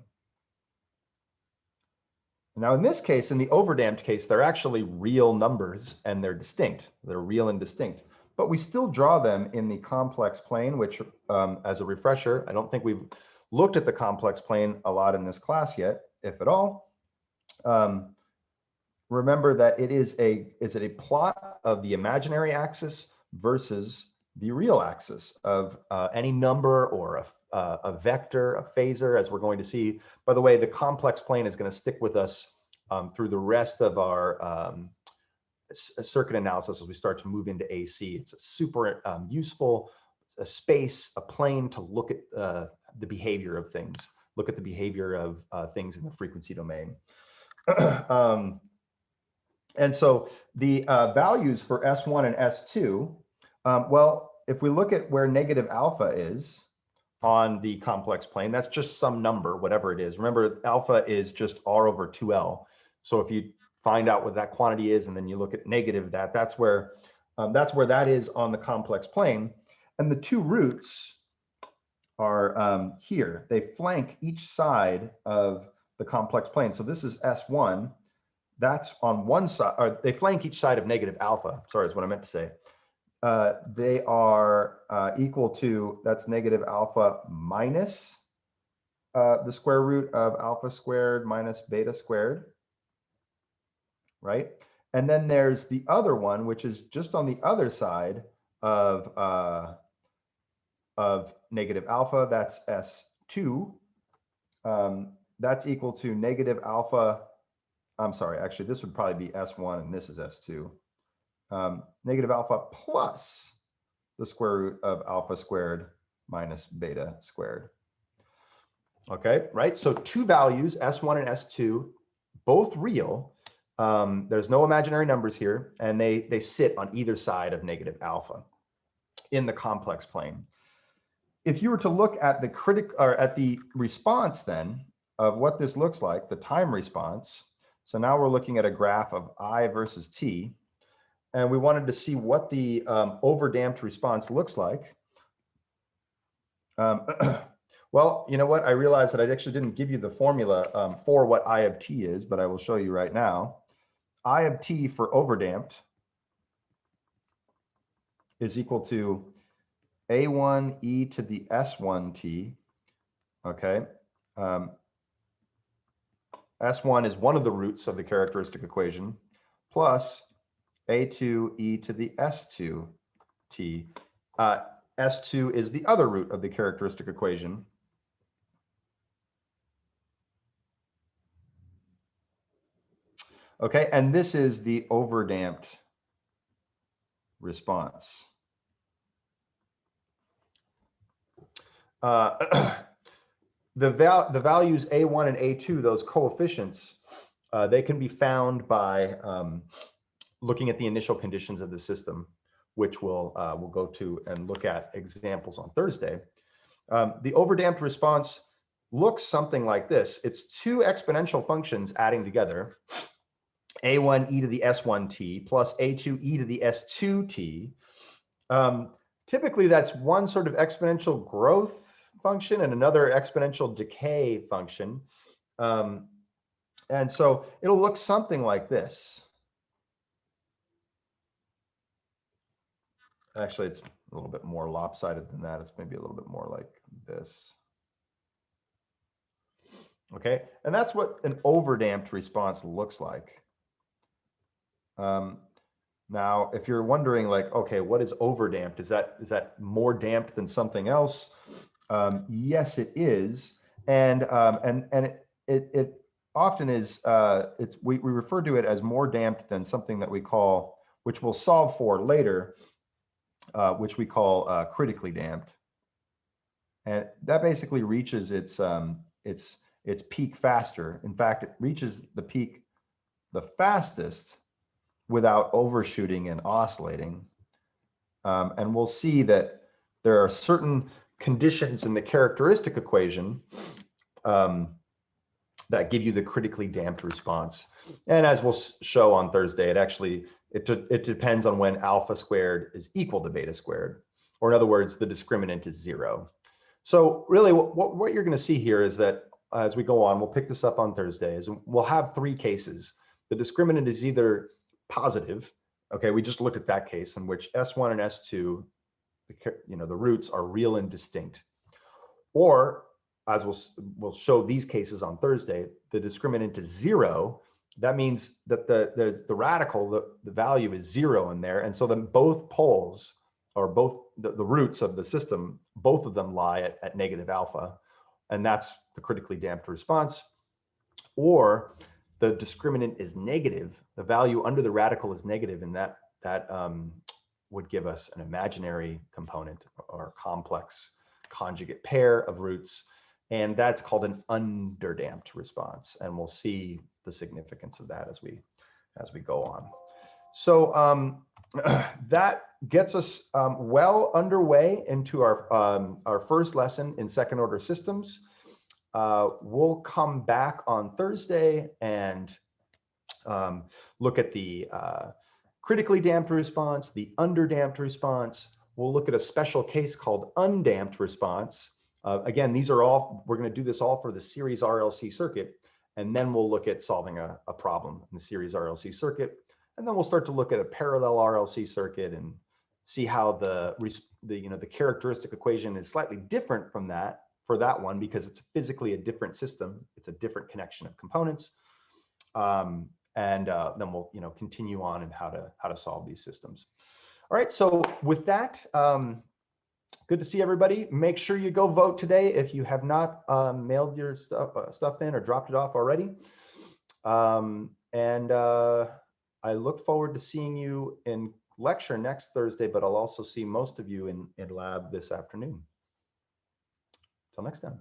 Now, in this case, in the overdamped case, they're actually real numbers and they're distinct. They're real and distinct. But we still draw them in the complex plane, which, as a refresher, I don't think we've looked at the complex plane a lot in this class yet, if at all. Remember that it is a plot of the imaginary axis versus the real axis of any number or a vector, a phasor, as we're going to see. By the way, the complex plane is going to stick with us through the rest of our circuit analysis as we start to move into AC. It's a super useful space, a plane to look at the behavior of things, look at the behavior of things in the frequency domain. And so the values for S1 and S2, well, if we look at where negative alpha is on the complex plane, that's just some number, whatever it is. Remember, alpha is just R over 2L. So if you find out what that quantity is, and then you look at negative that's where that is on the complex plane. And the two roots are here. They flank each side of the complex plane. So this is S1. That's on one side, or they flank each side of negative alpha. Sorry, is what I meant to say. They are equal to, that's negative alpha minus the square root of alpha squared minus beta squared, right? And then there's the other one, which is just on the other side of negative alpha. That's S2. That's equal to negative alpha. I'm sorry, actually, this would probably be S1 and this is S2. Negative alpha plus the square root of alpha squared minus beta squared. Okay, right? So two values, S1 and S2, both real. There's no imaginary numbers here, and they sit on either side of negative alpha in the complex plane. If you were to look at the response then of what this looks like, the time response. So now we're looking at a graph of I versus T, and we wanted to see what the overdamped response looks like. Well, you know what? I realized that I actually didn't give you the formula for what I of T is, but I will show you right now. I of T for overdamped is equal to A1 e to the S1 T, okay? S1 is one of the roots of the characteristic equation, plus A2 e to the S2 T. S2 is the other root of the characteristic equation. Okay, and this is the overdamped response. The values A1 and A2, those coefficients, they can be found by looking at the initial conditions of the system, which we'll go to and look at examples on Thursday. The overdamped response looks something like this. It's two exponential functions adding together, A1 e to the S1 t plus A2 e to the S2 t. Typically, that's one sort of exponential growth function and another exponential decay function. And so it'll look something like this. Actually, it's a little bit more lopsided than that. It's maybe a little bit more like this. Okay, and that's what an overdamped response looks like. Now, if you're wondering, like, okay, what is overdamped? Is that more damped than something else? Yes, it is, and it often is. We refer to it as more damped than something that we call, which we'll solve for later, which we call critically damped, and that basically reaches its peak faster. In fact, it reaches the peak the fastest without overshooting and oscillating. And we'll see that there are certain conditions in the characteristic equation that give you the critically damped response. And as we'll show on Thursday, it depends on when alpha squared is equal to beta squared, or in other words, the discriminant is 0. So really what you're going to see here is that as we go on, we'll pick this up on Thursday, is we'll have 3 cases. The discriminant is either positive. Okay, we just looked at that case in which S1 and S2, the roots are real and distinct. Or, as we'll show these cases on Thursday, the discriminant is 0. That means that the radical, the value is 0 in there, and so then both poles, or both the roots of the system, both of them lie at negative alpha, and that's the critically damped response. Or the discriminant is negative, the value under the radical is negative, and that would give us an imaginary component or complex conjugate pair of roots, and that's called an underdamped response, and we'll see the significance of that as we go on. So that gets us well underway into our first lesson in second order systems. We'll come back on Thursday and look at the critically damped response, the underdamped response. We'll look at a special case called undamped response. Again, we're going to do this all for the series RLC circuit, and then we'll look at solving a problem in the series RLC circuit, and then we'll start to look at a parallel RLC circuit and see how the characteristic equation is slightly different from that for that one, because it's physically a different system. It's a different connection of components. And then we'll continue on in how to solve these systems. All right, so with that, good to see everybody. Make sure you go vote today if you have not mailed your stuff in or dropped it off already. And I look forward to seeing you in lecture next Thursday, but I'll also see most of you in lab this afternoon. Till next time.